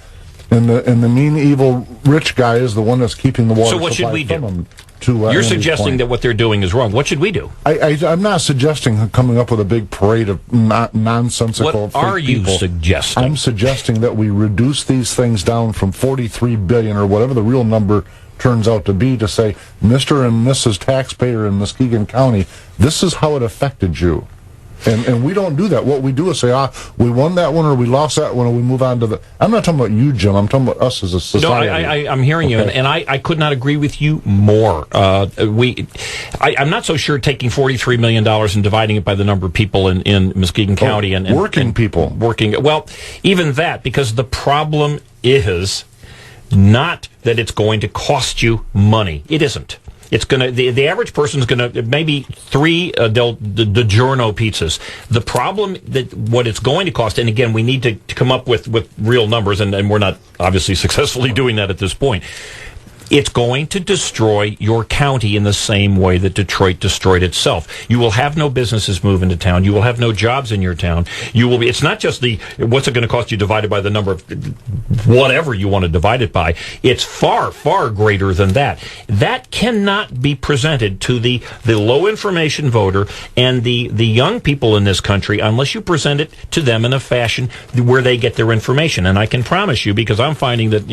Speaker 12: and the mean, evil, rich guy is the one that's keeping the water.
Speaker 10: So what should we do?
Speaker 12: Them
Speaker 10: You're suggesting that what they're doing is wrong. What should we do?
Speaker 12: I'm not suggesting coming up with a big parade of nonsensical.
Speaker 10: What are you suggesting?
Speaker 12: I'm suggesting that we reduce these things down from 43 billion or whatever the real number turns out to be, to say, Mr. and Mrs. Taxpayer in Muskegon County, this is how it affected you. And we don't do that. What we do is say, we won that one, or we lost that one, or we move on to the... I'm not talking about you, Jim. I'm talking about us as a society.
Speaker 10: No, I'm hearing you, and I could not agree with you more. I'm not so sure taking $43 million and dividing it by the number of people in Muskegon County and
Speaker 12: working people.
Speaker 10: Well, even that, because the problem is not that it's going to cost you money. It isn't. It's going to, the average person is going to, maybe 3 DiGiorno pizzas. The problem that what it's going to cost, and again, we need to come up with real numbers, and we're not obviously successfully doing that at this point. It's going to destroy your county in the same way that Detroit destroyed itself. You will have no businesses move into town. You will have no jobs in your town. You will be. It's not just what's it going to cost you divided by the number of whatever you want to divide it by. It's far, far greater than that. That cannot be presented to the low information voter and the young people in this country unless you present it to them in a fashion where they get their information. And I can promise you, because I'm finding that,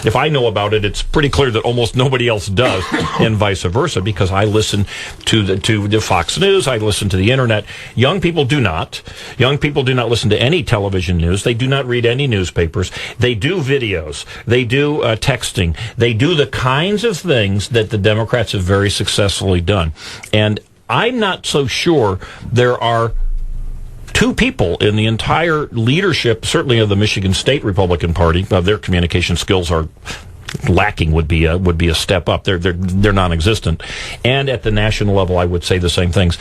Speaker 10: if I know about it, it's pretty clear that almost nobody else does, and vice versa, because I listen to the Fox News, I listen to the internet. Young people do not listen to any television news. They do not read any newspapers. They do videos. They do texting. They do the kinds of things that the Democrats have very successfully done. And I'm not so sure there are 2 people in the entire leadership, certainly of the Michigan State Republican Party, their communication skills are lacking, would be a step up. They're non-existent. And at the national level, I would say the same things.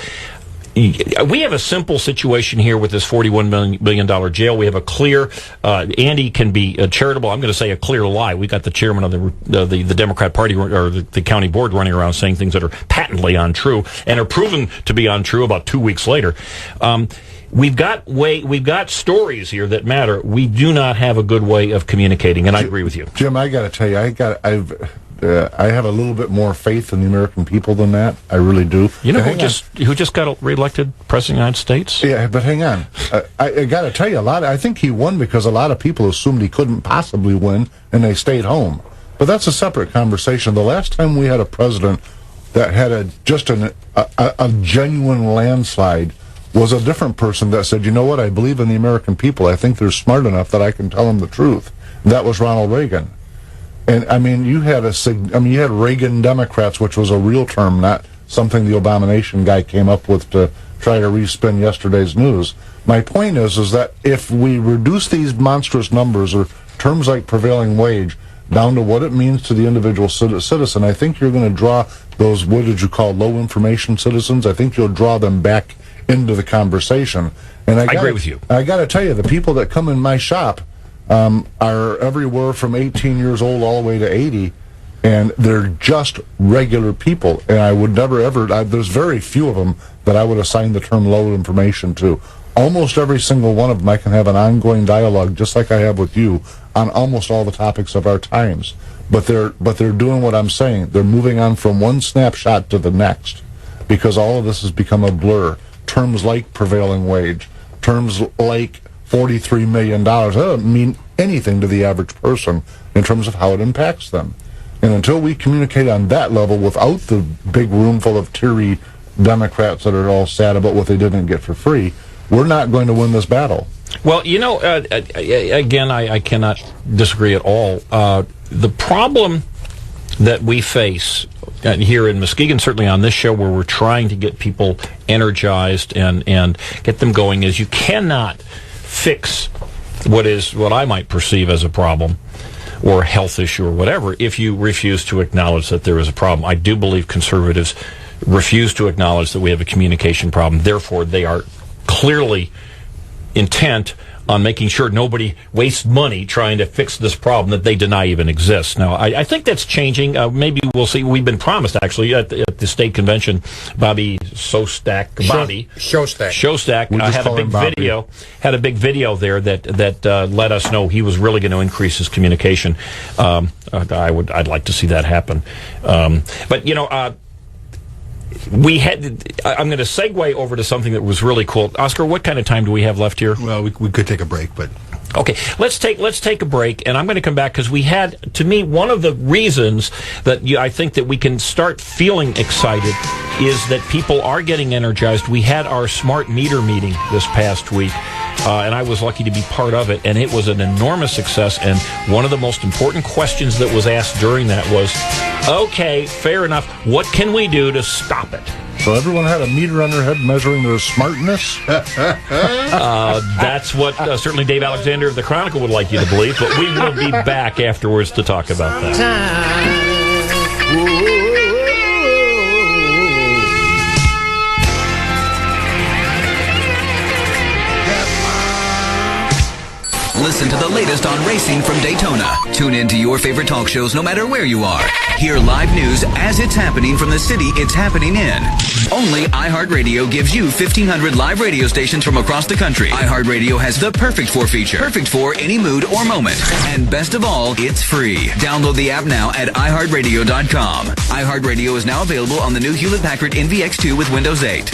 Speaker 10: We have a simple situation here with this $41 million jail. We have a clear, Andy can be charitable. I'm going to say a clear lie. We got the chairman of the Democrat Party or the county board running around saying things that are patently untrue and are proven to be untrue about 2 weeks later. We've got stories here that matter. We do not have a good way of communicating, and I agree with you,
Speaker 12: Jim. I got to tell you, I have a little bit more faith in the American people than that. I really do.
Speaker 10: You know who just got reelected president of the United States?
Speaker 12: Yeah, but hang on. I got to tell you, I think he won because a lot of people assumed he couldn't possibly win, and they stayed home. But that's a separate conversation. The last time we had a president that had a genuine landslide was a different person that said, you know what, I believe in the American people. I think they're smart enough that I can tell them the truth. That was Ronald Reagan. And, I mean, you had Reagan Democrats, which was a real term, not something the Abomination guy came up with to try to respin yesterday's news. My point is that if we reduce these monstrous numbers, or terms like prevailing wage, down to what it means to the individual citizen, I think you're going to draw those, what did you call, low information citizens? I think you'll draw them back into the conversation. And I
Speaker 10: agree with you.
Speaker 12: I got to tell you, the people that come in my shop are everywhere from 18 years old all the way to 80, and they're just regular people. And I would never ever, there's very few of them that I would assign the term low information to. Almost every single one of them I can have an ongoing dialogue, just like I have with you, on almost all the topics of our times. But they're doing what I'm saying. They're moving on from one snapshot to the next, because all of this has become a blur. Terms like prevailing wage, terms like $43 million, that doesn't mean anything to the average person in terms of how it impacts them. And until we communicate on that level without the big room full of teary Democrats that are all sad about what they didn't get for free, we're not going to win this battle.
Speaker 10: Well, again, I cannot disagree at all. The problem that we face here in Muskegon, certainly on this show, where we're trying to get people energized and get them going, is you cannot fix what I might perceive as a problem or a health issue or whatever if you refuse to acknowledge that there is a problem. I do believe conservatives refuse to acknowledge that we have a communication problem. Therefore, they are clearly intent on making sure nobody wastes money trying to fix this problem that they deny even exists. Now, I think that's changing. Maybe we'll see. We've been promised, actually, at the state convention, Bobby Shostak had a big video there that let us know he was really going to increase his communication. I'd like to see that happen. But, you know, I'm going to segue over to something that was really cool. Oscar, what kind of time do we have left here?
Speaker 11: Well, we could take a break, but...
Speaker 10: Okay, let's take a break, and I'm going to come back because we had, to me, one of the reasons that I think that we can start feeling excited is that people are getting energized. We had our smart meter meeting this past week, and I was lucky to be part of it, and it was an enormous success. And one of the most important questions that was asked during that was, okay, fair enough, what can we do to stop it?
Speaker 12: So everyone had a meter on their head measuring their smartness?
Speaker 10: That's what certainly Dave Alexander of the Chronicle would like you to believe, but we will be back afterwards to talk about that.
Speaker 1: Listen to the latest on racing from Daytona. Tune in to your favorite talk shows no matter where you are. Hear live news as it's happening from the city it's happening in. Only iHeartRadio gives you 1,500 live radio stations from across the country. iHeartRadio has the Perfect For feature. Perfect for any mood or moment. And best of all, it's free. Download the app now at iHeartRadio.com. iHeartRadio is now available on the new Hewlett-Packard NVX2 with Windows 8.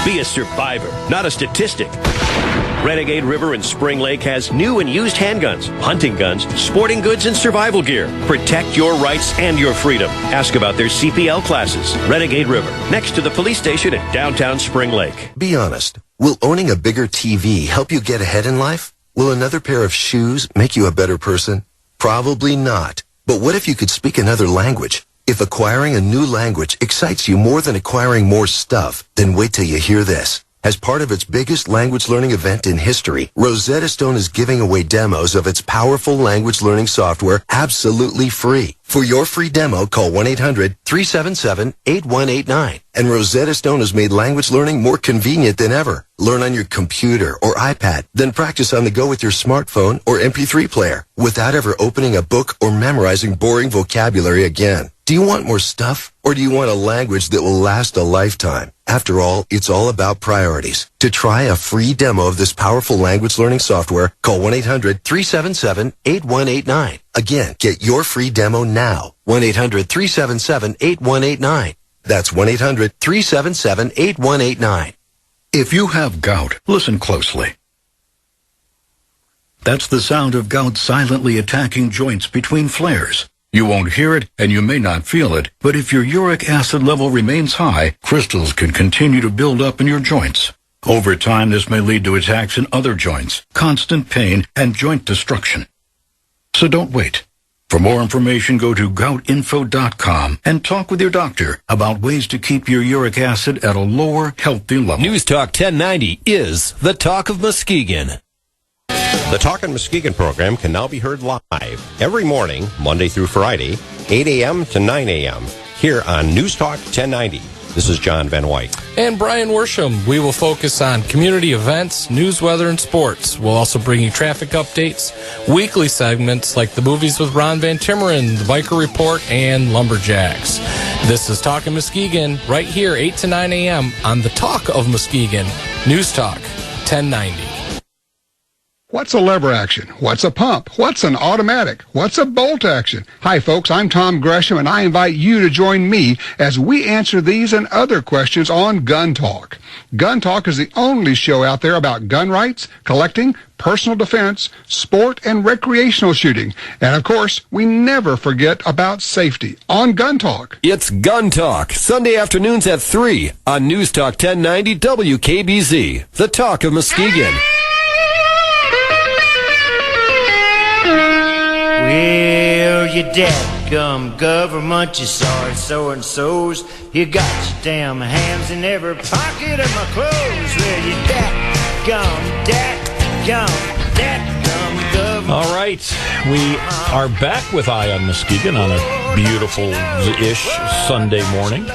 Speaker 19: Be a survivor, not a statistic. Renegade River and Spring Lake has new and used handguns, hunting guns, sporting goods, and survival gear. Protect your rights and your freedom. Ask about their CPL classes. Renegade River, next to the police station at downtown Spring Lake.
Speaker 2: Be honest. Will owning a bigger TV help you get ahead in life? Will another pair of shoes make you a better person? Probably not. But what if you could speak another language? If acquiring a new language excites you more than acquiring more stuff, then wait till you hear this. As part of its biggest language learning event in history, Rosetta Stone is giving away demos of its powerful language learning software absolutely free. For your free demo, call 1-800-377-8189. And Rosetta Stone has made language learning more convenient than ever. Learn on your computer or iPad, then practice on the go with your smartphone or MP3 player without ever opening a book or memorizing boring vocabulary again. Do you want more stuff, or do you want a language that will last a lifetime? After all, it's all about priorities. To try a free demo of this powerful language learning software, call 1-800-377-8189. Again, get your free demo now. 1-800-377-8189. That's 1-800-377-8189.
Speaker 3: If you have gout, listen closely. That's the sound of gout silently attacking joints between flares. You won't hear it, and you may not feel it, but if your uric acid level remains high, crystals can continue to build up in your joints. Over time, this may lead to attacks in other joints, constant pain, and joint destruction. So don't wait. For more information, go to goutinfo.com and talk with your doctor about ways to keep your uric acid at a lower, healthy level.
Speaker 20: News Talk 1090 is the Talk of Muskegon.
Speaker 4: The Talk in Muskegon program can now be heard live every morning, Monday through Friday, 8 a.m. to 9 a.m. here on News Talk 1090. This is John Van White.
Speaker 6: And Brian Worsham. We will focus on community events, news, weather, and sports. We'll also bring you traffic updates, weekly segments like the movies with Ron Van Timmeren, the Biker Report, and Lumberjacks. This is Talk in Muskegon right here, 8 to 9 a.m. on the Talk of Muskegon, News Talk 1090.
Speaker 7: What's a lever action? What's a pump? What's an automatic? What's a bolt action? Hi, folks. I'm Tom Gresham, and I invite you to join me as we answer these and other questions on Gun Talk. Gun Talk is the only show out there about gun rights, collecting, personal defense, sport, and recreational shooting. And, of course, we never forget about safety on Gun Talk.
Speaker 20: It's Gun Talk, Sunday afternoons at 3 on News Talk 1090 WKBZ, the Talk of Muskegon.
Speaker 9: you dadgum government, you sorry so-and-sos. You got your damn hands in every pocket of my clothes. Well, you dadgum government.
Speaker 10: All right, we are back with Eye on Muskegon on a beautiful-ish Sunday morning.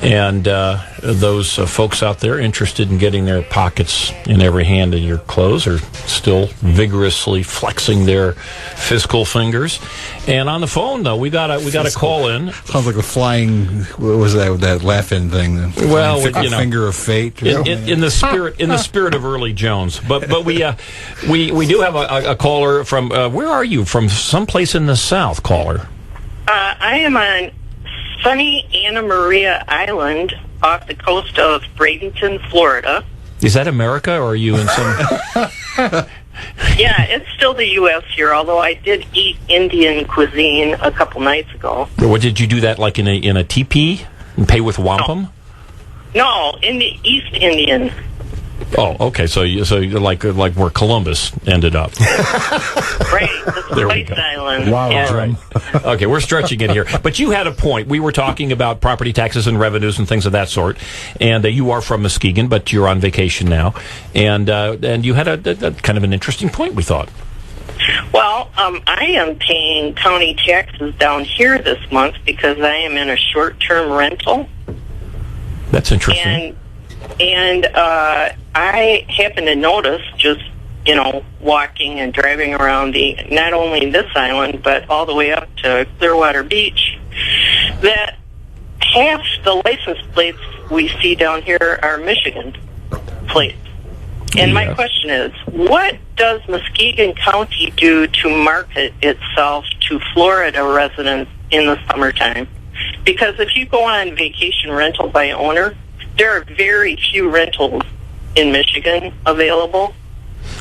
Speaker 10: And those folks out there interested in getting their pockets in every hand of your clothes are still vigorously flexing their fiscal fingers. And on the phone, though, we got a call in.
Speaker 11: Sounds like a flying. What was that laugh-in thing?
Speaker 10: Well,
Speaker 11: finger of fate.
Speaker 10: In the spirit of Early Jones. But we do have a caller from. Where are you? From someplace in the South, caller.
Speaker 14: I am on sunny Anna Maria Island off the coast of Bradenton, Florida.
Speaker 10: Is that America, or are you in some...
Speaker 14: Yeah, it's still the U.S. here, although I did eat Indian cuisine a couple nights ago.
Speaker 10: What did you do that like in a teepee and pay with wampum?
Speaker 14: No, in the East Indian.
Speaker 10: Oh, okay. So you're like where Columbus ended up.
Speaker 14: Right, the Spice Island.
Speaker 11: Wow.
Speaker 14: Yeah.
Speaker 10: Right. Okay, we're stretching it here. But you had a point. We were talking about property taxes and revenues and things of that sort. And you are from Muskegon, but you're on vacation now. And you had a kind of an interesting point, we thought.
Speaker 14: Well, I am paying county taxes down here this month because I am in a short-term rental.
Speaker 10: That's interesting.
Speaker 14: And I happen to notice, just, walking and driving around not only this island, but all the way up to Clearwater Beach, that half the license plates we see down here are Michigan plates. And my question is, what does Muskegon County do to market itself to Florida residents in the summertime? Because if you go on vacation rental by owner, there are very few rentals in Michigan available,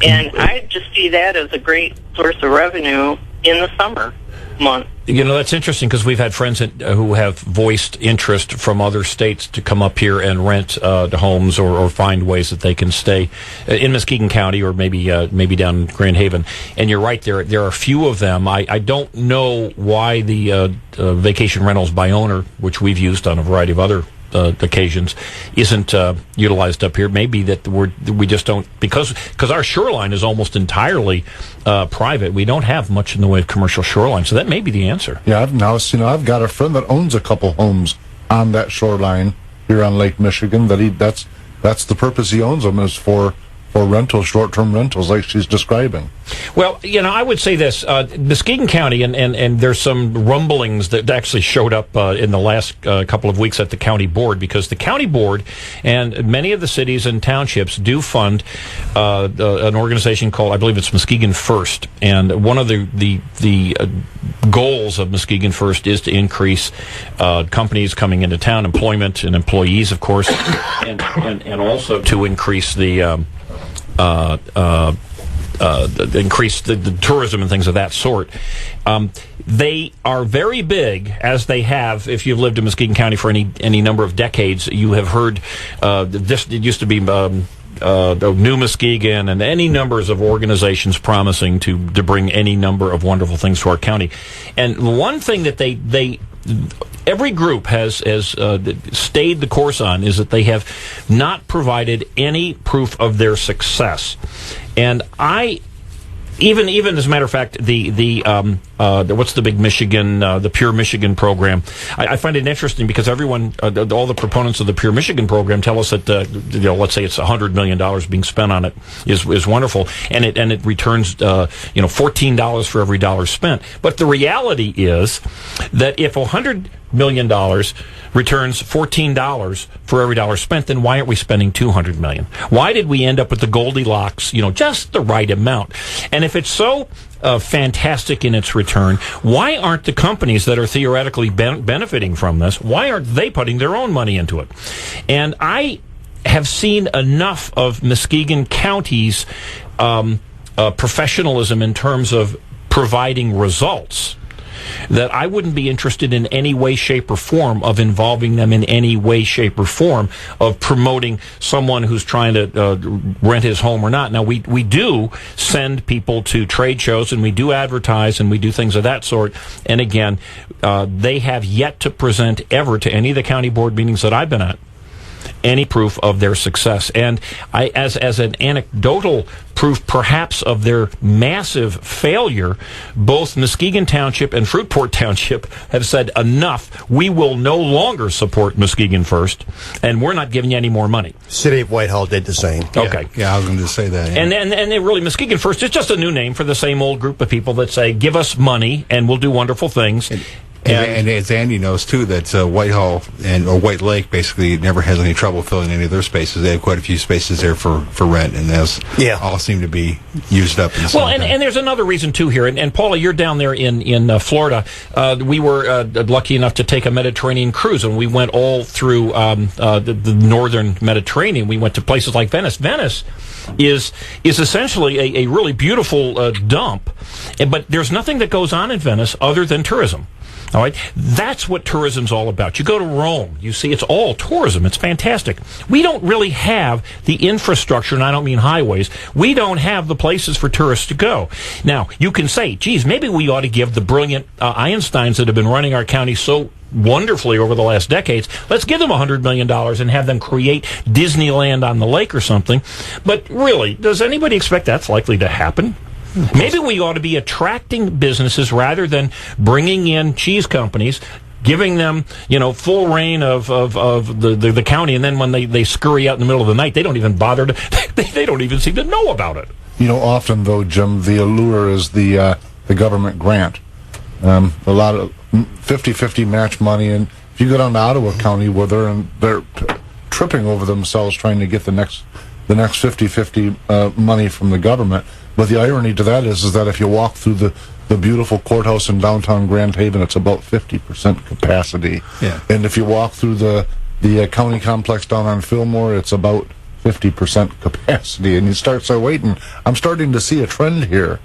Speaker 14: and I just see that as a great source of revenue in the summer months.
Speaker 10: That's interesting because we've had friends who have voiced interest from other states to come up here and rent homes or find ways that they can stay in Muskegon County or maybe down Grand Haven. And you're right, there are a few of them. I don't know why the vacation rentals by owner, which we've used on a variety of other occasions, isn't utilized up here. Maybe that we just don't, because our shoreline is almost entirely private. We don't have much in the way of commercial shoreline, so that may be the answer.
Speaker 12: Yeah, I've got a friend that owns a couple homes on that shoreline here on Lake Michigan. That's the purpose he owns them, is for rentals, short-term rentals, like she's describing.
Speaker 10: Well, I would say this. Muskegon County, and there's some rumblings that actually showed up in the last couple of weeks at the county board, because the county board and many of the cities and townships do fund an organization called, I believe it's Muskegon First. And one of the goals of Muskegon First is to increase companies coming into town, employment and employees, of course, and also to increase the increase the tourism and things of that sort. They are very big, as they have, if you've lived in Muskegon County for any number of decades. You have heard it used to be New Muskegon and any numbers of organizations promising to bring any number of wonderful things to our county. And one thing that they every group has stayed the course on is that they have not provided any proof of their success. And even as a matter of fact, the what's the big Michigan, the Pure Michigan program? I find it interesting because everyone, all the proponents of the Pure Michigan program tell us that let's say it's $100 million being spent on it is wonderful, and it returns $14 for every dollar spent. But the reality is that if $100 million returns $14 for every dollar spent, then why aren't we spending $200 million? Why did we end up with the Goldilocks, just the right amount? And if it's so fantastic in its return, why aren't the companies that are theoretically benefiting from this, why aren't they putting their own money into it? And I have seen enough of Muskegon County's professionalism in terms of providing results that I wouldn't be interested in any way, shape, or form of involving them in any way, shape, or form of promoting someone who's trying to rent his home or not. Now, we do send people to trade shows, and we do advertise, and we do things of that sort. And again, they have yet to present ever to any of the county board meetings that I've been at any proof of their success. And I, as an anecdotal proof perhaps of their massive failure, both Muskegon Township and Fruitport Township have said, enough, we will no longer support Muskegon First, and we're not giving you any more money.
Speaker 13: City of Whitehall did the same.
Speaker 10: Okay.
Speaker 11: Yeah, I was going to say that. Yeah.
Speaker 10: And it really, Muskegon First is just a new name for the same old group of people that say, give us money and we'll do wonderful things.
Speaker 11: And as Andy knows, too, that Whitehall or White Lake basically never has any trouble filling any of their spaces. They have quite a few spaces there for rent, and those all seem to be used up.
Speaker 10: And there's another reason, too, here. And Paula, you're down there in Florida. We were lucky enough to take a Mediterranean cruise, and we went all through the northern Mediterranean. We went to places like Venice. Venice is essentially a really beautiful dump, but there's nothing that goes on in Venice other than tourism. All right, that's what tourism's all about. You go to Rome, you see it's all tourism. It's fantastic. We don't really have the infrastructure, and I don't mean highways. We don't have the places for tourists to go. Now, you can say, geez, maybe we ought to give the brilliant Einsteins that have been running our county so wonderfully over the last decades, let's give them $100 million and have them create Disneyland on the lake or something. But really, does anybody expect that's likely to happen? Maybe we ought to be attracting businesses rather than bringing in cheese companies, giving them, full reign of the county, and then when they scurry out in the middle of the night, they don't even bother to, they don't even seem to know about it.
Speaker 12: Often, though, Jim, the allure is the government grant. A lot of 50-50 match money, and if you go down to Ottawa County, where they're tripping over themselves trying to get the next 50-50 money from the government. But the irony to that is that if you walk through the beautiful courthouse in downtown Grand Haven, it's about 50% capacity.
Speaker 11: Yeah.
Speaker 12: And if you walk through the county complex down on Fillmore, it's about 50% capacity. And you start saying, wait, and I'm starting to see a trend here.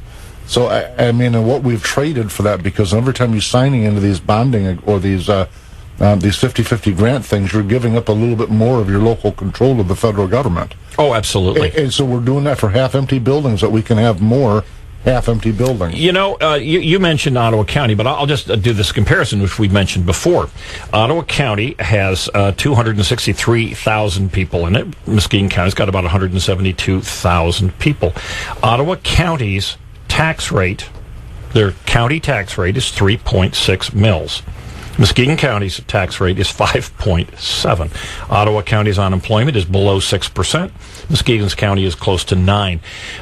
Speaker 12: So, I mean, and what we've traded for that, because every time you're signing into these bonding or these 50-50 grant things, you're giving up a little bit more of your local control of the federal government.
Speaker 10: Oh, absolutely.
Speaker 12: And so we're doing that for half-empty buildings, that we can have more half-empty buildings.
Speaker 10: You mentioned Ottawa County, but I'll just do this comparison, which we mentioned before. Ottawa County has 263,000 people in it. Muskegon County's got about 172,000 people. Ottawa County's tax rate, their county tax rate is 3.6 mils. Muskegon County's tax rate is 5.7. Ottawa County's unemployment is below 6%. Muskegon County is close to 9%.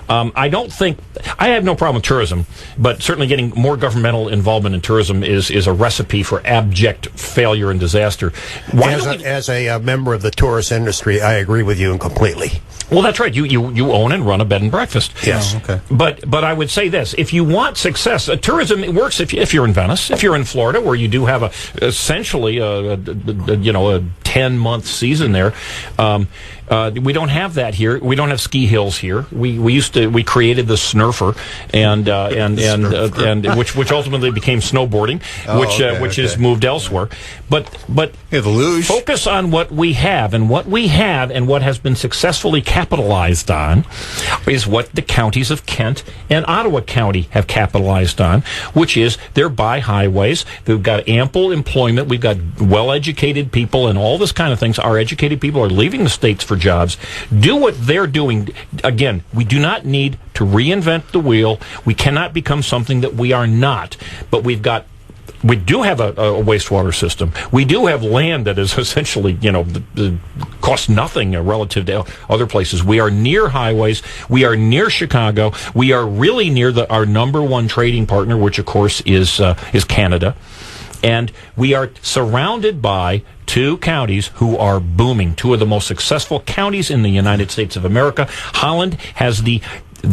Speaker 10: I have no problem with tourism, but certainly getting more governmental involvement in tourism is a recipe for abject failure and disaster.
Speaker 13: As a member of the tourist industry, I agree with you completely.
Speaker 10: Well, that's right. You own and run a bed and breakfast.
Speaker 13: Yes.
Speaker 11: Oh, okay.
Speaker 10: But I would say this: if you want success, tourism works. If you're in Venice, if you're in Florida, where you do have essentially a 10-month season there. We don't have that here. We don't have ski hills here. We created the Snurfer and which ultimately became snowboarding, which is moved elsewhere. But
Speaker 11: the luge.
Speaker 10: Focus on what we have, and what has been successfully capitalized on is what the counties of Kent and Ottawa County have capitalized on, which is they're by highways. They've got ample employment. We've got well-educated people and all this kind of things. Our educated people are leaving the states for jobs. Do what they're doing. Again, we do not need to reinvent the wheel. We cannot become something that we are not. But we do have a wastewater system. We do have land that is essentially, costs nothing relative to other places. We are near highways. We are near Chicago. We are really near our number one trading partner, which of course is Canada. And we are surrounded by two counties who are booming, two of the most successful counties in the United States of America. Holland has the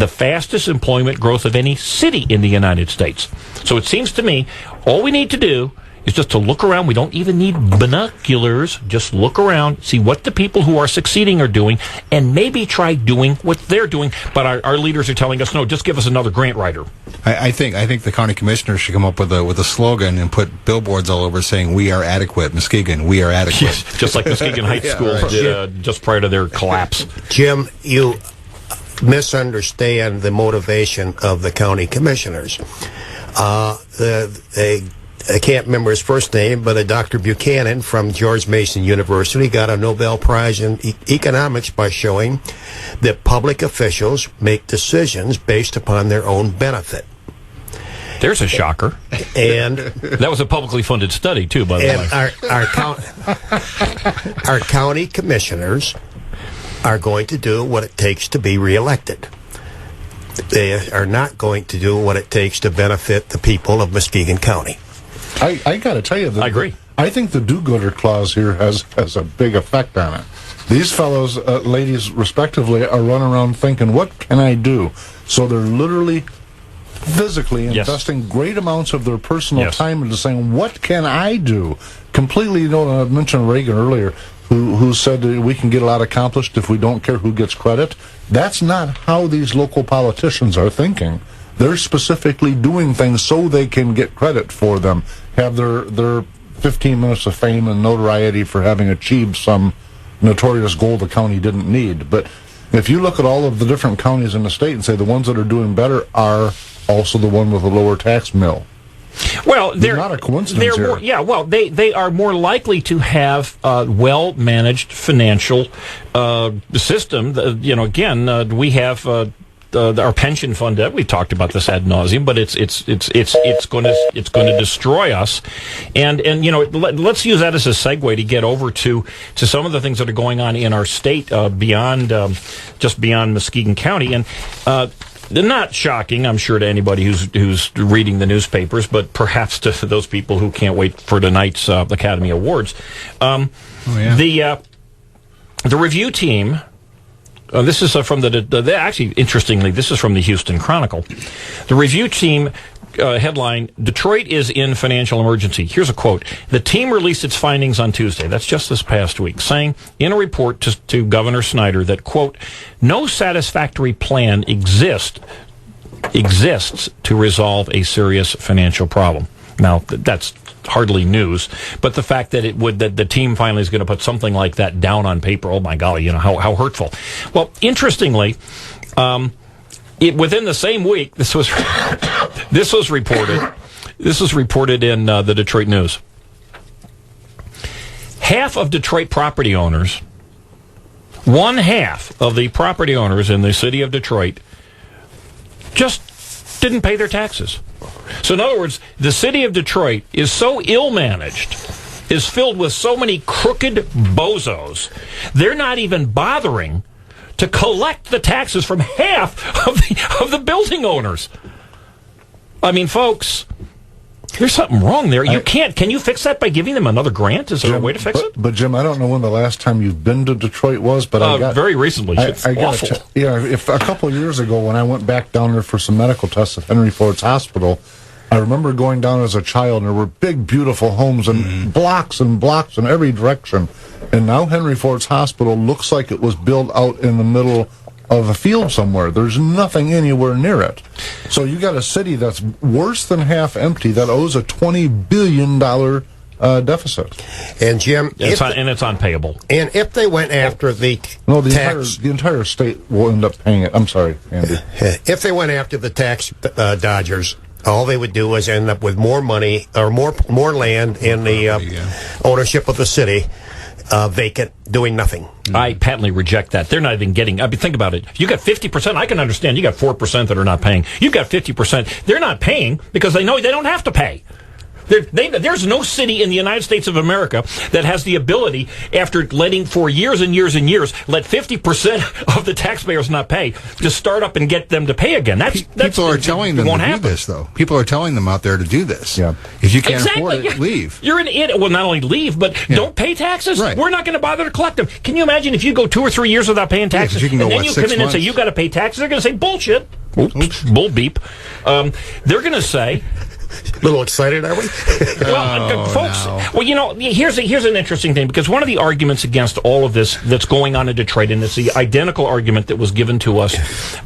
Speaker 10: fastest employment growth of any city in the United States. So it seems to me all we need to do is just to look around. We don't even need binoculars. Just look around, see what the people who are succeeding are doing, and maybe try doing what they're doing. But our leaders are telling us, no, just give us another grant writer.
Speaker 11: I think the county commissioners should come up with a slogan and put billboards all over saying, "We are adequate, Muskegon. We are adequate."
Speaker 10: Yes, just like Muskegon Heights School did just prior to their collapse.
Speaker 13: Jim, you misunderstand the motivation of the county commissioners. I can't remember his first name, but a Dr. Buchanan from George Mason University got a Nobel Prize in economics by showing that public officials make decisions based upon their own benefit.
Speaker 10: There's a shocker.
Speaker 13: And
Speaker 10: that was a publicly funded study, too, by the
Speaker 13: way. Our county commissioners are going to do what it takes to be reelected. They are not going to do what it takes to benefit the people of Muskegon County.
Speaker 12: I got to tell you,
Speaker 10: I agree.
Speaker 12: I think the do-gooder clause here has a big effect on it. These fellows, ladies, respectively, are running around thinking, what can I do? So they're literally, physically investing great amounts of their personal time into saying, what can I do? Completely, I mentioned Reagan earlier, who said that we can get a lot accomplished if we don't care who gets credit. That's not how these local politicians are thinking. They're specifically doing things so they can get credit for them, have their 15 minutes of fame and notoriety for having achieved some notorious goal the county didn't need. But if you look at all of the different counties in the state and say the ones that are doing better are also the one with a lower tax mill.
Speaker 10: Well, they're
Speaker 12: not a coincidence here.
Speaker 10: They are more likely to have a well-managed financial system. We have our pension fund debt. We've talked about this ad nauseum, but it's going to destroy us. And let's use that as a segue to get over to some of the things that are going on in our state beyond Muskegon County. And they're not shocking, I'm sure, to anybody who's reading the newspapers, but perhaps to those people who can't wait for tonight's Academy Awards. The review team. This is from actually, interestingly, this is from the Houston Chronicle. The review team headline, Detroit is in financial emergency. Here's a quote. The team released its findings on Tuesday, that's just this past week, saying in a report to Governor Snyder that, quote, no satisfactory plan exists to resolve a serious financial problem. Now, that's hardly news, but the fact that that the team finally is going to put something like that down on paper, oh my golly, how hurtful. Well, interestingly, within the same week, this was reported. This was reported in the Detroit News. Half of Detroit property owners, one half of the property owners in the city of Detroit, just didn't pay their taxes. So in other words, the city of Detroit is so ill-managed, is filled with so many crooked bozos, they're not even bothering to collect the taxes from half of the building owners. I mean, folks, there's something wrong there. Can you fix that by giving them another grant? Is there a way to fix it?
Speaker 12: But Jim, I don't know when the last time you've been to Detroit was, but
Speaker 10: very recently. It's awful.
Speaker 12: If a couple of years ago when I went back down there for some medical tests at Henry Ford's Hospital, I remember going down as a child, and there were big, beautiful homes and blocks in every direction. And now Henry Ford's Hospital looks like it was built out in the middle of a field somewhere. There's nothing anywhere near it. So you got a city that's worse than half empty that owes a $20 billion deficit.
Speaker 13: And Jim,
Speaker 10: it's unpayable.
Speaker 13: And if they went after the
Speaker 12: entire state will end up paying it. I'm sorry, Andy.
Speaker 13: If they went after the tax dodgers, all they would do is end up with more money or more land in the ownership of the city. Vacant, doing nothing.
Speaker 10: I patently reject that. They're not even getting. I mean, think about it. You got 50%. I can understand. You got 4% that are not paying. You've got 50%. They're not paying because they know they don't have to pay. There's no city in the United States of America that has the ability, after letting for years and years and years, let 50% of the taxpayers not pay, to start up and get them to pay again.
Speaker 11: People are telling them to do this, though. People are telling them out there to do this. Yeah. If you can't afford it, leave.
Speaker 10: You're an idiot. Well, not only leave, but don't pay taxes. Right. We're not going to bother to collect them. Can you imagine if you go 2 or 3 years without paying taxes,
Speaker 11: you can go,
Speaker 10: and then you come in and say you got to pay taxes? They're going to say bullshit. Oops. Bull beep. They're going to say,
Speaker 13: A little excited, are we?
Speaker 10: Folks, well, here's an interesting thing, because one of the arguments against all of this that's going on in Detroit, and it's the identical argument that was given to us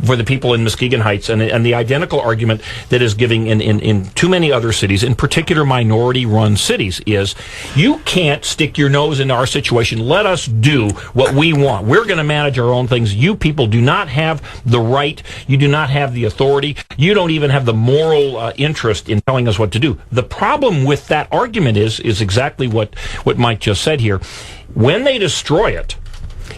Speaker 10: for the people in Muskegon Heights, and the identical argument that is giving in too many other cities, in particular minority-run cities, is you can't stick your nose into our situation. Let us do what we want. We're going to manage our own things. You people do not have the right. You do not have the authority. You don't even have the moral interest in telling us what to do. The problem with that argument is exactly what Mike just said here. When they destroy it,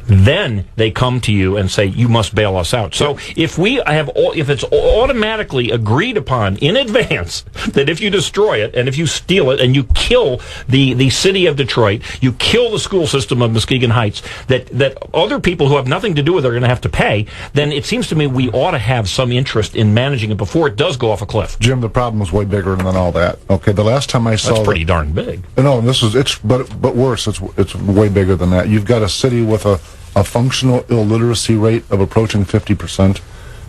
Speaker 10: then they come to you and say, you must bail us out. So if it's automatically agreed upon in advance that if you destroy it and if you steal it and you kill the city of Detroit, you kill the school system of Muskegon Heights, that other people who have nothing to do with it are going to have to pay, then it seems to me we ought to have some interest in managing it before it does go off a cliff.
Speaker 12: Jim, the problem is way bigger than all that. Okay, the last time I saw
Speaker 10: that's pretty darn big.
Speaker 12: No, but worse. It's way bigger than that. You've got a city with a functional illiteracy rate of approaching 50%.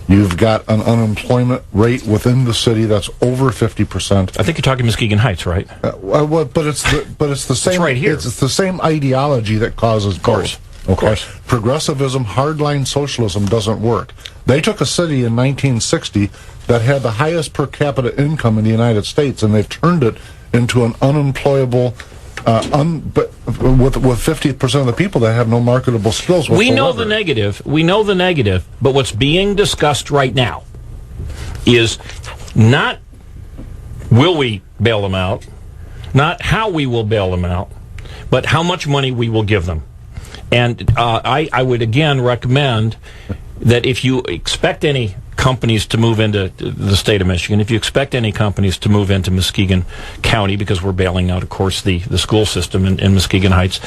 Speaker 12: You've got an unemployment rate within the city that's over 50%.
Speaker 10: I think you're talking Muskegon Heights, right?
Speaker 12: But it's the same.
Speaker 10: It's right here.
Speaker 12: It's the same ideology that causes both.
Speaker 10: Of course.
Speaker 12: Progressivism, hardline socialism doesn't work. They took a city in 1960 that had the highest per capita income in the United States, and they've turned it into an unemployable. But with 50% of the people that have no marketable skills whatsoever.
Speaker 10: We know the negative, but what's being discussed right now is not will we bail them out, not how we will bail them out, but how much money we will give them. And I would again recommend that if you expect any companies to move into the state of Michigan, if you expect any companies to move into Muskegon County, because we're bailing out, of course, the school system in Muskegon Heights,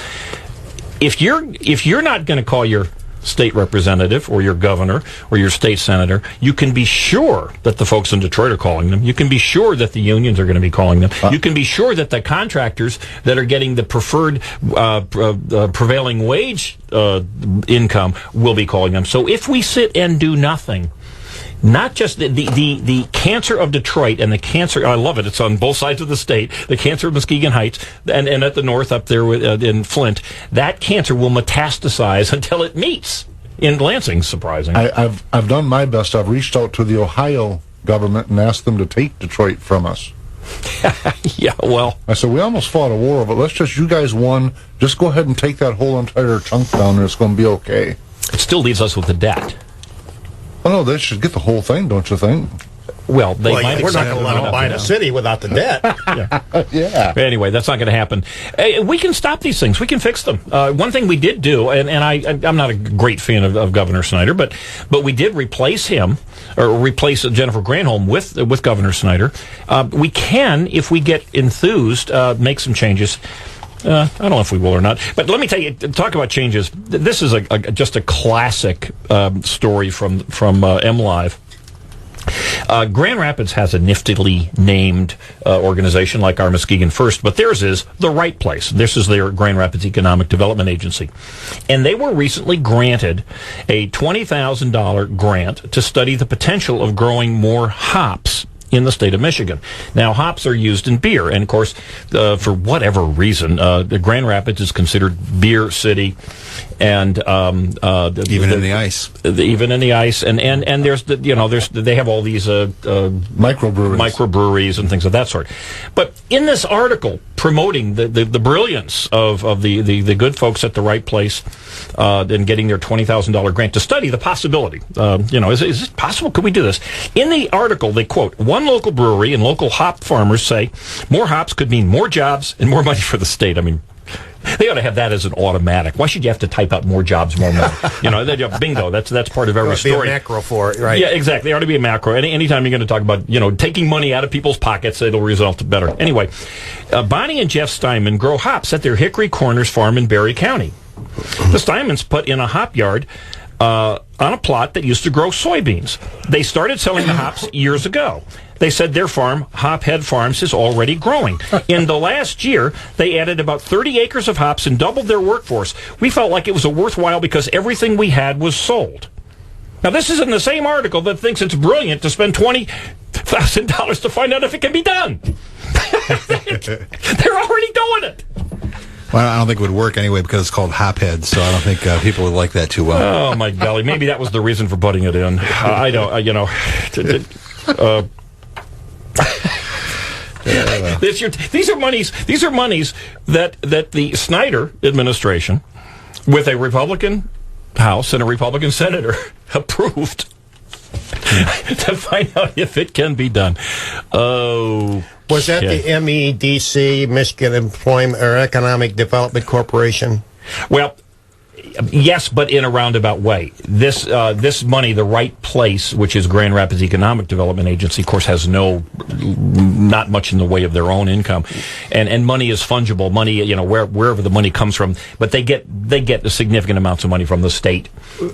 Speaker 10: if you're not going to call your state representative or your governor or your state senator, you can be sure that the folks in Detroit are calling them. You can be sure that the unions are going to be calling them. You can be sure that the contractors that are getting the preferred prevailing wage income will be calling them. So if we sit and do nothing, not just the cancer of Detroit and the cancer, I love it, it's on both sides of the state, the cancer of Muskegon Heights and at the north up there in Flint, that cancer will metastasize until it meets in Lansing, surprising.
Speaker 12: I've done my best. I've reached out to the Ohio government and asked them to take Detroit from us.
Speaker 10: Yeah, well,
Speaker 12: I said, we almost fought a war of it. Let's just, you guys won, just go ahead and take that whole entire chunk down there. It's going to be okay.
Speaker 10: It still leaves us with the debt.
Speaker 12: Oh, no, they should get the whole thing, don't you think?
Speaker 10: Well,
Speaker 13: we're not going to let them buy the city without the debt.
Speaker 12: Yeah.
Speaker 10: Anyway, that's not going to happen. We can stop these things. We can fix them. One thing we did do, and I'm not a great fan of Governor Snyder, but we did replace him, or replace Jennifer Granholm with Governor Snyder. We can, if we get enthused, make some changes. I don't know if we will or not. But let me tell you, talk about changes. This is just a classic story from MLive. Grand Rapids has a niftily named organization like our Muskegon First, but theirs is the right place. This is their Grand Rapids Economic Development Agency. And they were recently granted a $20,000 grant to study the potential of growing more hops in the state of Michigan. Now, hops are used in beer, and of course, for whatever reason, the Grand Rapids is considered beer city, and
Speaker 11: even in the ice,
Speaker 10: and there's they have all these microbreweries and things of that sort. But in this article promoting the brilliance of the good folks at the right place in getting their $20,000 grant to study the possibility, is it possible? Could we do this? In the article, they quote, one local brewery and local hop farmers say more hops could mean more jobs and more money for the state. I mean, they ought to have that as an automatic. Why should you have to type out more jobs, more money? Bingo. That's part of every story.
Speaker 13: Be a macro for it, right?
Speaker 10: Yeah, exactly. There ought to be a macro. Anytime you're going to talk about, taking money out of people's pockets, it'll result better. Anyway, Bonnie and Jeff Steinman grow hops at their Hickory Corners farm in Berry County. The Steinmans put in a hop yard on a plot that used to grow soybeans. They started selling the hops years ago. They said their farm, Hophead Farms, is already growing. In the last year, they added about 30 acres of hops and doubled their workforce. We felt like it was worthwhile because everything we had was sold. Now, this is in the same article that thinks it's brilliant to spend $20,000 to find out if it can be done. They're already doing it.
Speaker 11: Well, I don't think it would work anyway because it's called Hophead, so I don't think people would like that too well.
Speaker 10: Oh, my golly. Maybe that was the reason for putting it in. I don't, These are monies that the Snyder administration, with a Republican House and a Republican senator, approved to find out if it can be done. Oh,
Speaker 13: was that the MEDC, Michigan Employment or Economic Development Corporation?
Speaker 10: Well, yes, but in a roundabout way. This money, the right place, which is Grand Rapids Economic Development Agency, of course, has not much in the way of their own income, and money is fungible. Money, wherever the money comes from, but they get significant amounts of money from the state,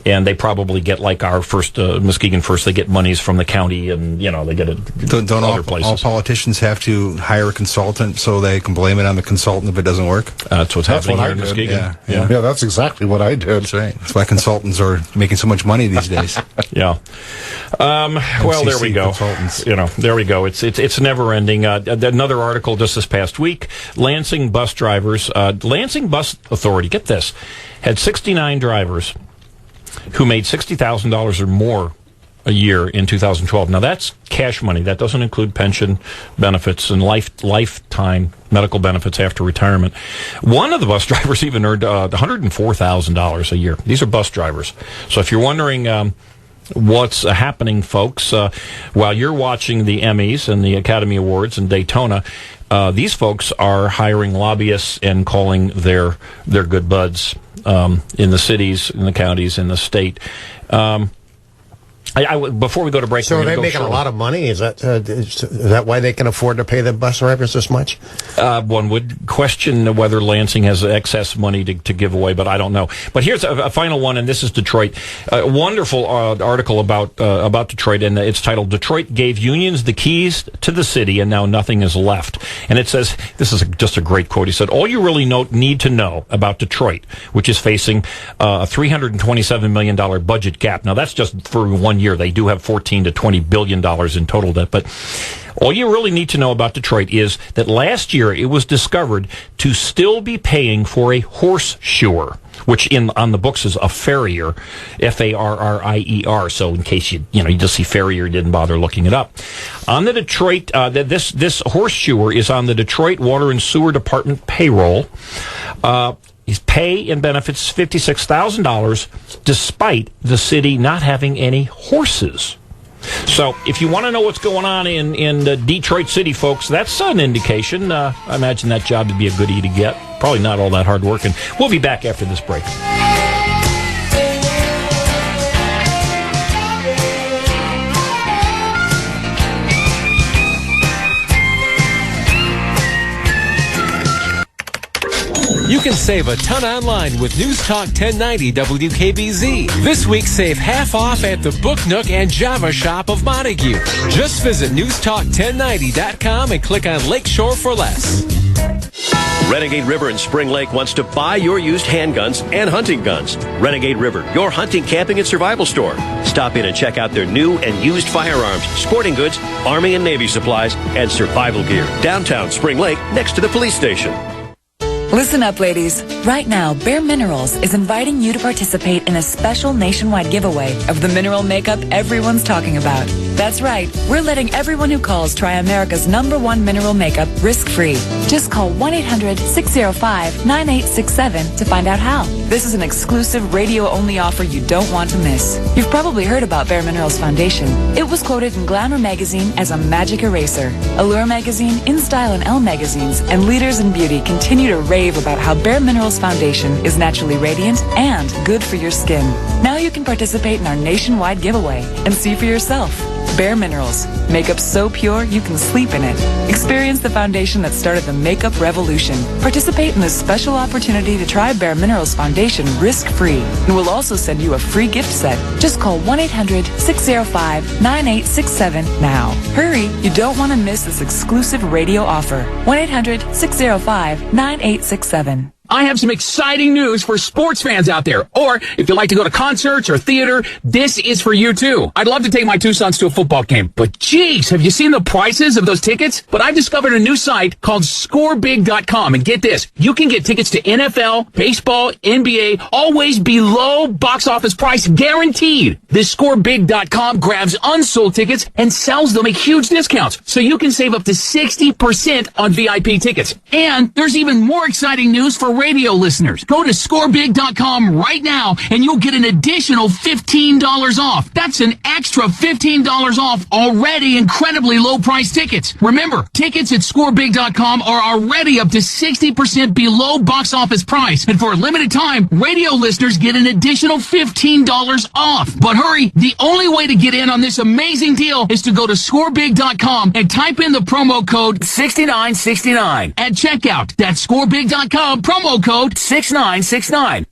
Speaker 10: and they probably get like our first Muskegon First. They get monies from the county, and they get it. Don't other places.
Speaker 11: All politicians have to hire a consultant so they can blame it on the consultant if it doesn't work?
Speaker 10: That's what's happening here in Muskegon.
Speaker 12: Yeah, that's exactly what I did.
Speaker 11: That's right. That's why consultants are making so much money these days.
Speaker 10: Yeah. Well, there we go. There we go. It's never ending. Another article just this past week: Lansing bus drivers, Lansing Bus Authority. Get this: had 69 drivers who made $60,000 or more a year in 2012. Now that's cash money. That doesn't include pension benefits and lifetime medical benefits after retirement. One of the bus drivers even earned $104,000 a year. These are bus drivers. So if you're wondering what's happening, folks, while you're watching the Emmys and the Academy Awards in Daytona, these folks are hiring lobbyists and calling their good buds in the cities, in the counties, in the state. Before we go to break,
Speaker 13: so are they making a lot of money? Is that why they can afford to pay the bus drivers this much?
Speaker 10: One would question whether Lansing has excess money to give away, but I don't know. But here's a final one, and this is Detroit. A wonderful article about Detroit, and it's titled "Detroit Gave Unions the Keys to the City, and Now Nothing is Left." And it says, this is just a great quote. He said, "All you really need to know about Detroit, which is facing a $327 million budget gap." Now, that's just for 1 year. They do have $14 to $20 billion in total debt, but all you really need to know about Detroit is that last year it was discovered to still be paying for a horseshoer, which on the books is a farrier, Farrier. So in case you just see farrier, didn't bother looking it up. On the Detroit, this horseshoer is on the Detroit Water and Sewer Department payroll. His pay and benefits $56,000, despite the city not having any horses. So, if you want to know what's going on in Detroit City, folks, that's an indication. I imagine that job would be a goodie to get. Probably not all that hard work. And we'll be back after this break.
Speaker 8: You can save a ton online with News Talk 1090 WKBZ. This week, save half off at the Book Nook and Java Shop of Montague. Just visit newstalk1090.com and click on Lakeshore for less.
Speaker 19: Renegade River in Spring Lake wants to buy your used handguns and hunting guns. Renegade River, your hunting, camping, and survival store. Stop in and check out their new and used firearms, sporting goods, Army and Navy supplies, and survival gear. Downtown Spring Lake, next to the police station.
Speaker 15: Listen up, ladies. Right now, Bare Minerals is inviting you to participate in a special nationwide giveaway of the mineral makeup everyone's talking about. That's right. We're letting everyone who calls try America's #1 mineral makeup risk-free. Just call 1-800-605-9867 to find out how. This is an exclusive radio-only offer you don't want to miss. You've probably heard about Bare Minerals Foundation. It was quoted in Glamour magazine as a magic eraser. Allure magazine, InStyle, and Elle magazines, and Leaders in Beauty continue to rave about how Bare Minerals Foundation is naturally radiant and good for your skin. Now you can participate in our nationwide giveaway and see for yourself. Bare Minerals. Makeup so pure you can sleep in it. Experience the foundation that started the makeup revolution. Participate in this special opportunity to try Bare Minerals Foundation risk-free. And we'll also send you a free gift set. Just call 1-800-605-9867 now. Hurry, you don't want to miss this exclusive radio offer. 1-800-605-9867.
Speaker 16: I have some exciting news for sports fans out there. Or if you like to go to concerts or theater, this is for you too. I'd love to take my two sons to a football game, but geez, have you seen the prices of those tickets? But I've discovered a new site called scorebig.com, and get this, you can get tickets to NFL, baseball, NBA, always below box office price guaranteed. This scorebig.com grabs unsold tickets and sells them at huge discounts, so you can save up to 60% on VIP tickets. And there's even more exciting news for radio listeners. Go to scorebig.com right now and you'll get an additional $15 off. That's an extra $15 off already incredibly low price tickets. Remember, tickets at scorebig.com are already up to 60% below box office price. And for a limited time, radio listeners get an additional $15 off. But hurry, the only way to get in on this amazing deal is to go to scorebig.com and type in the promo code 6969 at checkout. That's scorebig.com, promo code 6969.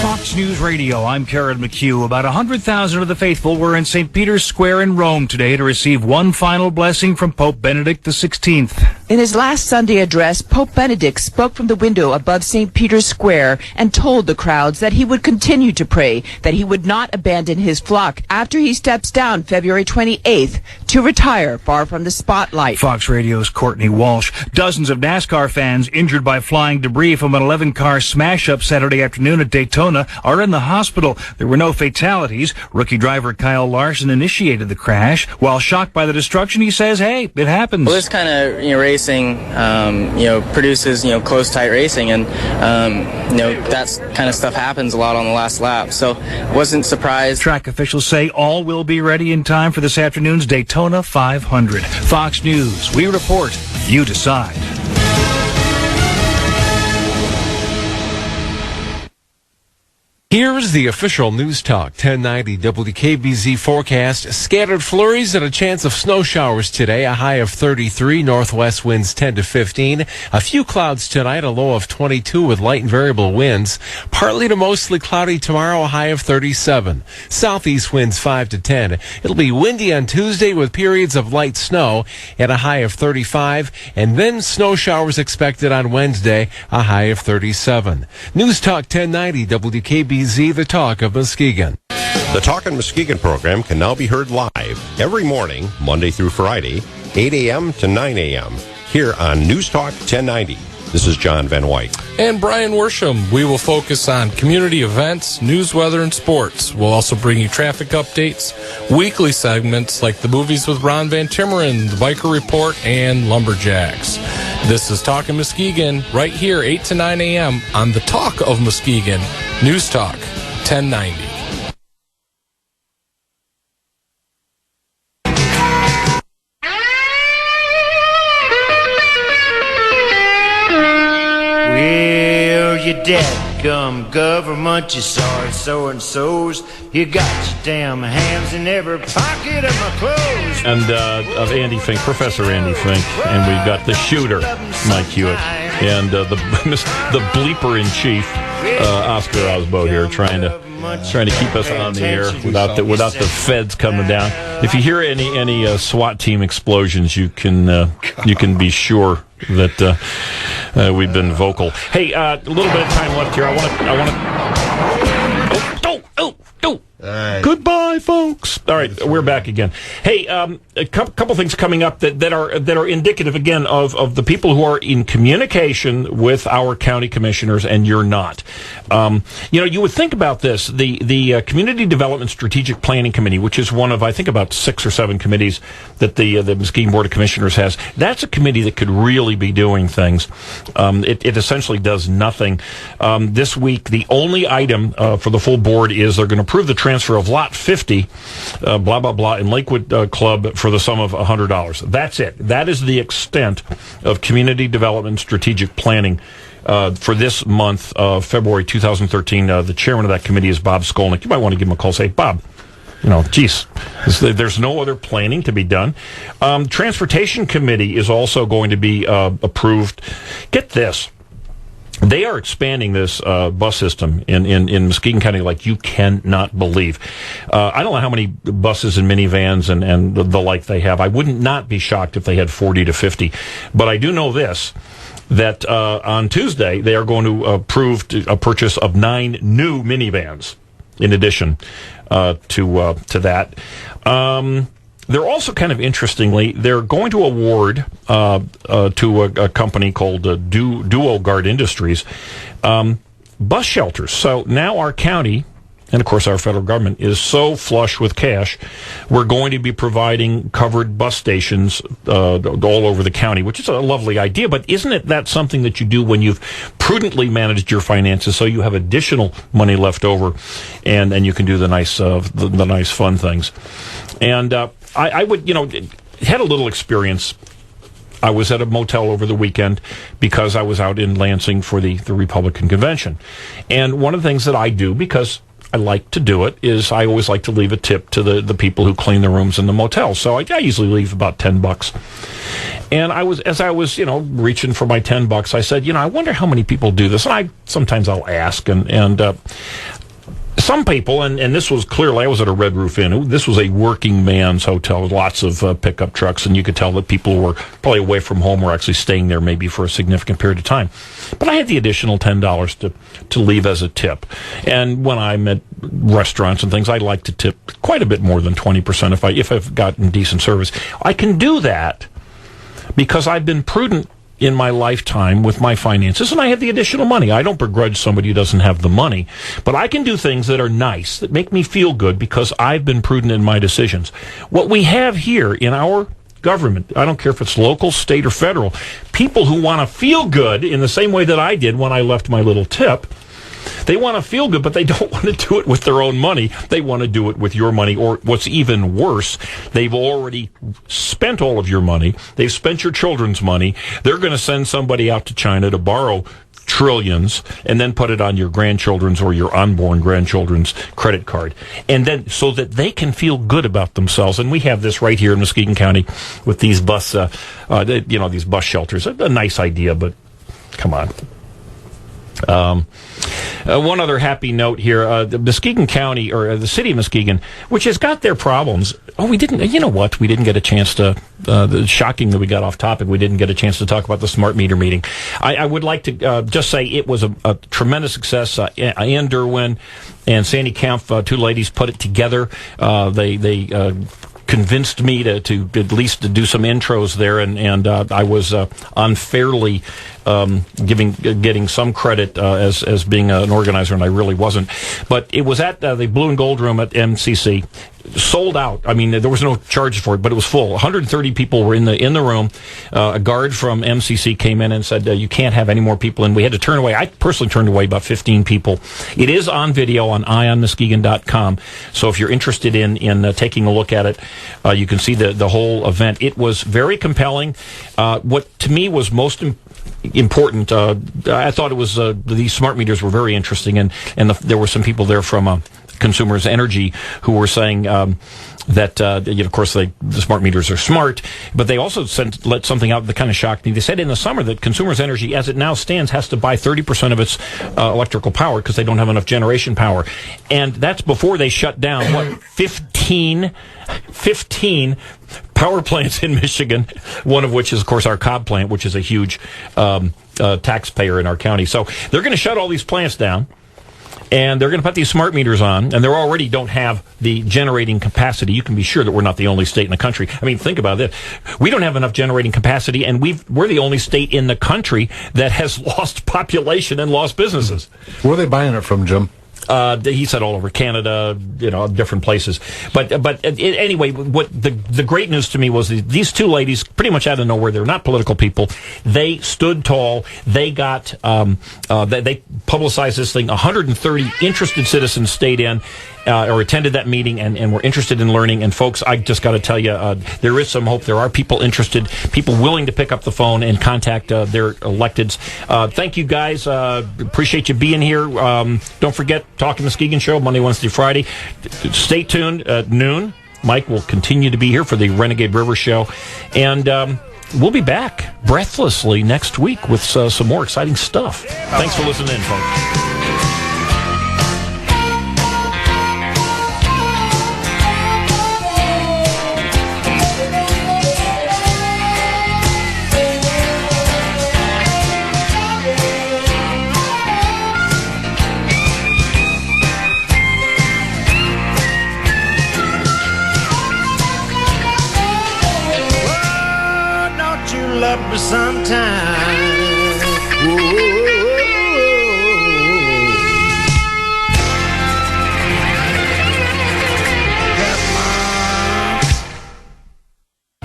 Speaker 5: Fox News Radio, I'm Karen McHugh. About 100,000 of the faithful were in St. Peter's Square in Rome today to receive one final blessing from Pope Benedict XVI.
Speaker 26: In his last Sunday address, Pope Benedict spoke from the window above St. Peter's Square and told the crowds that he would continue to pray, that he would not abandon his flock after he steps down February 28th to retire far from the spotlight.
Speaker 5: Fox Radio's Courtney Walsh. Dozens of NASCAR fans injured by flying debris from an 11-car smash-up Saturday afternoon at Daytona are in the hospital. There were no fatalities. Rookie driver Kyle Larson initiated the crash. While shocked by the destruction, he says, hey, it happens.
Speaker 17: Well, this kind of racing, produces close, tight racing, and that kind of stuff happens a lot on the last lap. So, wasn't surprised.
Speaker 5: Track officials say all will be ready in time for this afternoon's Daytona 500. Fox News, we report, you decide.
Speaker 8: Here's the official News Talk 1090 WKBZ forecast. Scattered flurries and a chance of snow showers today. A high of 33. Northwest winds 10 to 15. A few clouds tonight. A low of 22 with light and variable winds. Partly to mostly cloudy tomorrow. A high of 37. Southeast winds 5 to 10. It'll be windy on Tuesday with periods of light snow at a high of 35. And then snow showers expected on Wednesday. A high of 37. News Talk 1090 WKBZ. The Talk of Muskegon.
Speaker 4: The Talk in Muskegon program can now be heard live every morning, Monday through Friday, 8 a.m. to 9 a.m. here on News Talk 1090. This is John Van White.
Speaker 6: And Brian Worsham. We will focus on community events, news, weather, and sports. We'll also bring you traffic updates, weekly segments like the movies with Ron Van Timmeren, the Biker Report, and Lumberjacks. This is Talk in Muskegon right here, 8 to 9 a.m. on the Talk of Muskegon, News Talk 1090.
Speaker 9: Well, you dadgum government, you sorry so-and-sos. You got your damn hands in every pocket of my clothes.
Speaker 10: And of Andy Fink, Professor Andy Fink, and we've got the shooter, Mike Hewitt, and the bleeper in chief, Oscar Osbo here, trying to keep us on the air without the feds coming down. If you hear any SWAT team explosions, you can be sure that we've been vocal. Hey, a little bit of time left here. I want to. Goodbye, folks. All right, we're back again. Hey, a couple things coming up that are indicative again of the people who are in communication with our county commissioners, and you're not. You would think about this: the Community Development Strategic Planning Committee, which is one of I think about 6 or 7 committees that the Muskegon Board of Commissioners has. That's a committee that could really be doing things. It essentially does nothing. This week, the only item for the full board is they're going to approve the transfer of Lot 50, blah, blah, blah, in Lakewood Club for the sum of $100. That's it. That is the extent of community development strategic planning for this month of February 2013. The chairman of that committee is Bob Skolnick. You might want to give him a call. Say, Bob, there's no other planning to be done. Transportation committee is also going to be approved. Get this. They are expanding this bus system in Muskegon County like you cannot believe. I don't know how many buses and minivans and the like they have. I wouldn't not be shocked if they had 40 to 50. But I do know this. that on Tuesday they are going to approve a purchase of 9 new minivans in addition to that. They're also kind of interestingly, they're going to award to a company called Duo Guard Industries bus shelters. So now our county, and of course our federal government, is so flush with cash, we're going to be providing covered bus stations all over the county, which is a lovely idea. But isn't it that something that you do when you've prudently managed your finances, so you have additional money left over, and you can do the nice fun things. And I would, had a little experience. I was at a motel over the weekend because I was out in Lansing for the Republican convention. And one of the things that I do, because I like to do it, is I always like to leave a tip to the people who clean the rooms in the motel. So I usually leave about $10. And as I was reaching for my $10, I said, I wonder how many people do this. And sometimes I'll ask, and some people, and this was clearly, I was at a Red Roof Inn. This was a working man's hotel with lots of pickup trucks, and you could tell that people were probably away from home, were actually staying there maybe for a significant period of time. But I had the additional $10 to leave as a tip. And when I'm at restaurants and things, I like to tip quite a bit more than 20% if I've gotten decent service. I can do that because I've been prudent in my lifetime with my finances, and I have the additional money. I don't begrudge somebody who doesn't have the money, but I can do things that are nice, that make me feel good because I've been prudent in my decisions. What we have here in our government, I don't care if it's local, state, or federal, people who want to feel good in the same way that I did when I left my little tip. They want to feel good, but they don't want to do it with their own money. They want to do it with your money, or what's even worse, they've already spent all of your money. They've spent your children's money. They're going to send somebody out to China to borrow trillions and then put it on your grandchildren's or your unborn grandchildren's credit card. And then so that they can feel good about themselves. And we have this right here in Muskegon County with these these bus shelters. A nice idea, but come on. One other happy note here, the Muskegon County, or the city of Muskegon, which has got their problems. We didn't get a chance to, shocking that we got off topic, we didn't get a chance to talk about the smart meter meeting. I would like to just say it was a tremendous success. Ann Derwin and Sandy Kempf, 2 ladies, put it together. They convinced me to at least to do some intros there, and I was unfairly getting some credit as being an organizer, and I really wasn't. But it was at the Blue and Gold Room at MCC. Sold out. I mean, there was no charge for it, but it was full. 130 people were in the room. A guard from MCC came in and said, you can't have any more people in. We had to turn away. I personally turned away about 15 people. It is on video on EyeOnMuskegon.com. So if you're interested in taking a look at it, you can see the whole event. It was very compelling. What to me was most important, I thought it was these smart meters were very interesting, and there were some people there from Consumers Energy who were saying that, of course, the smart meters are smart, but they also let something out that kind of shocked me. They said in the summer that Consumers Energy, as it now stands, has to buy 30% of its electrical power because they don't have enough generation power. And that's before they shut down, 15 power plants in Michigan, one of which is, of course, our Cobb plant, which is a huge taxpayer in our county. So they're going to shut all these plants down. And they're going to put these smart meters on, and they already don't have the generating capacity. You can be sure that we're not the only state in the country. I mean, think about this. We don't have enough generating capacity, and we're the only state in the country that has lost population and lost businesses.
Speaker 12: Where are they buying it from, Jim?
Speaker 10: He said all over Canada, different places. But anyway, what the great news to me was these 2 ladies, pretty much out of nowhere, they're not political people. They stood tall. They got they publicized this thing. 130 interested citizens stayed in or attended that meeting and were interested in learning. And folks, I just got to tell you, there is some hope. There are people interested, people willing to pick up the phone and contact their electeds. Thank you guys. Appreciate you being here. Don't forget, Talking Muskegon Show, Monday, Wednesday, Friday. Stay tuned at noon. Mike will continue to be here for the Renegade River Show. And we'll be back breathlessly next week with some more exciting stuff. Thanks for listening in, folks.
Speaker 9: up sometime. Whoa.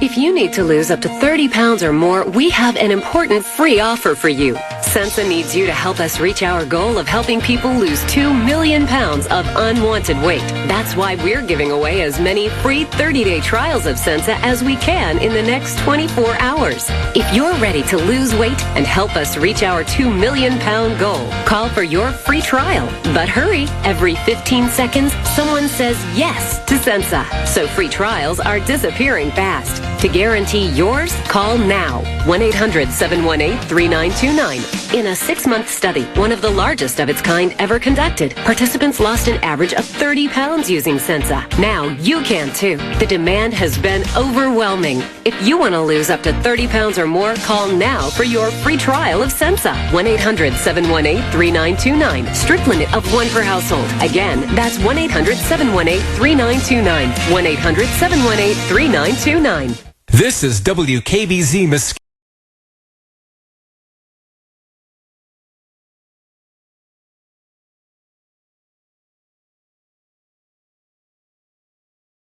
Speaker 18: If you need to lose up to 30 pounds or more, we have an important free offer for you. Sensa needs you to help us reach our goal of helping people lose 2 million pounds of unwanted weight. That's why we're giving away as many free 30-day trials of Sensa as we can in the next 24 hours. If you're ready to lose weight and help us reach our 2 million pound goal, call for your free trial. But hurry, every 15 seconds, someone says yes to Sensa. So free trials are disappearing fast. To guarantee yours, call now. 1-800-718-3929. In a 6-month study, one of the largest of its kind ever conducted, participants lost an average of 30 pounds using Sensa. Now you can too. The demand has been overwhelming. If you want to lose up to 30 pounds or more, call now for your free trial of Sensa. 1-800-718-3929. Strict limit of 1 per household. Again, that's 1-800-718-3929. 1-800-718-3929.
Speaker 8: This is WKBZ Muskegon.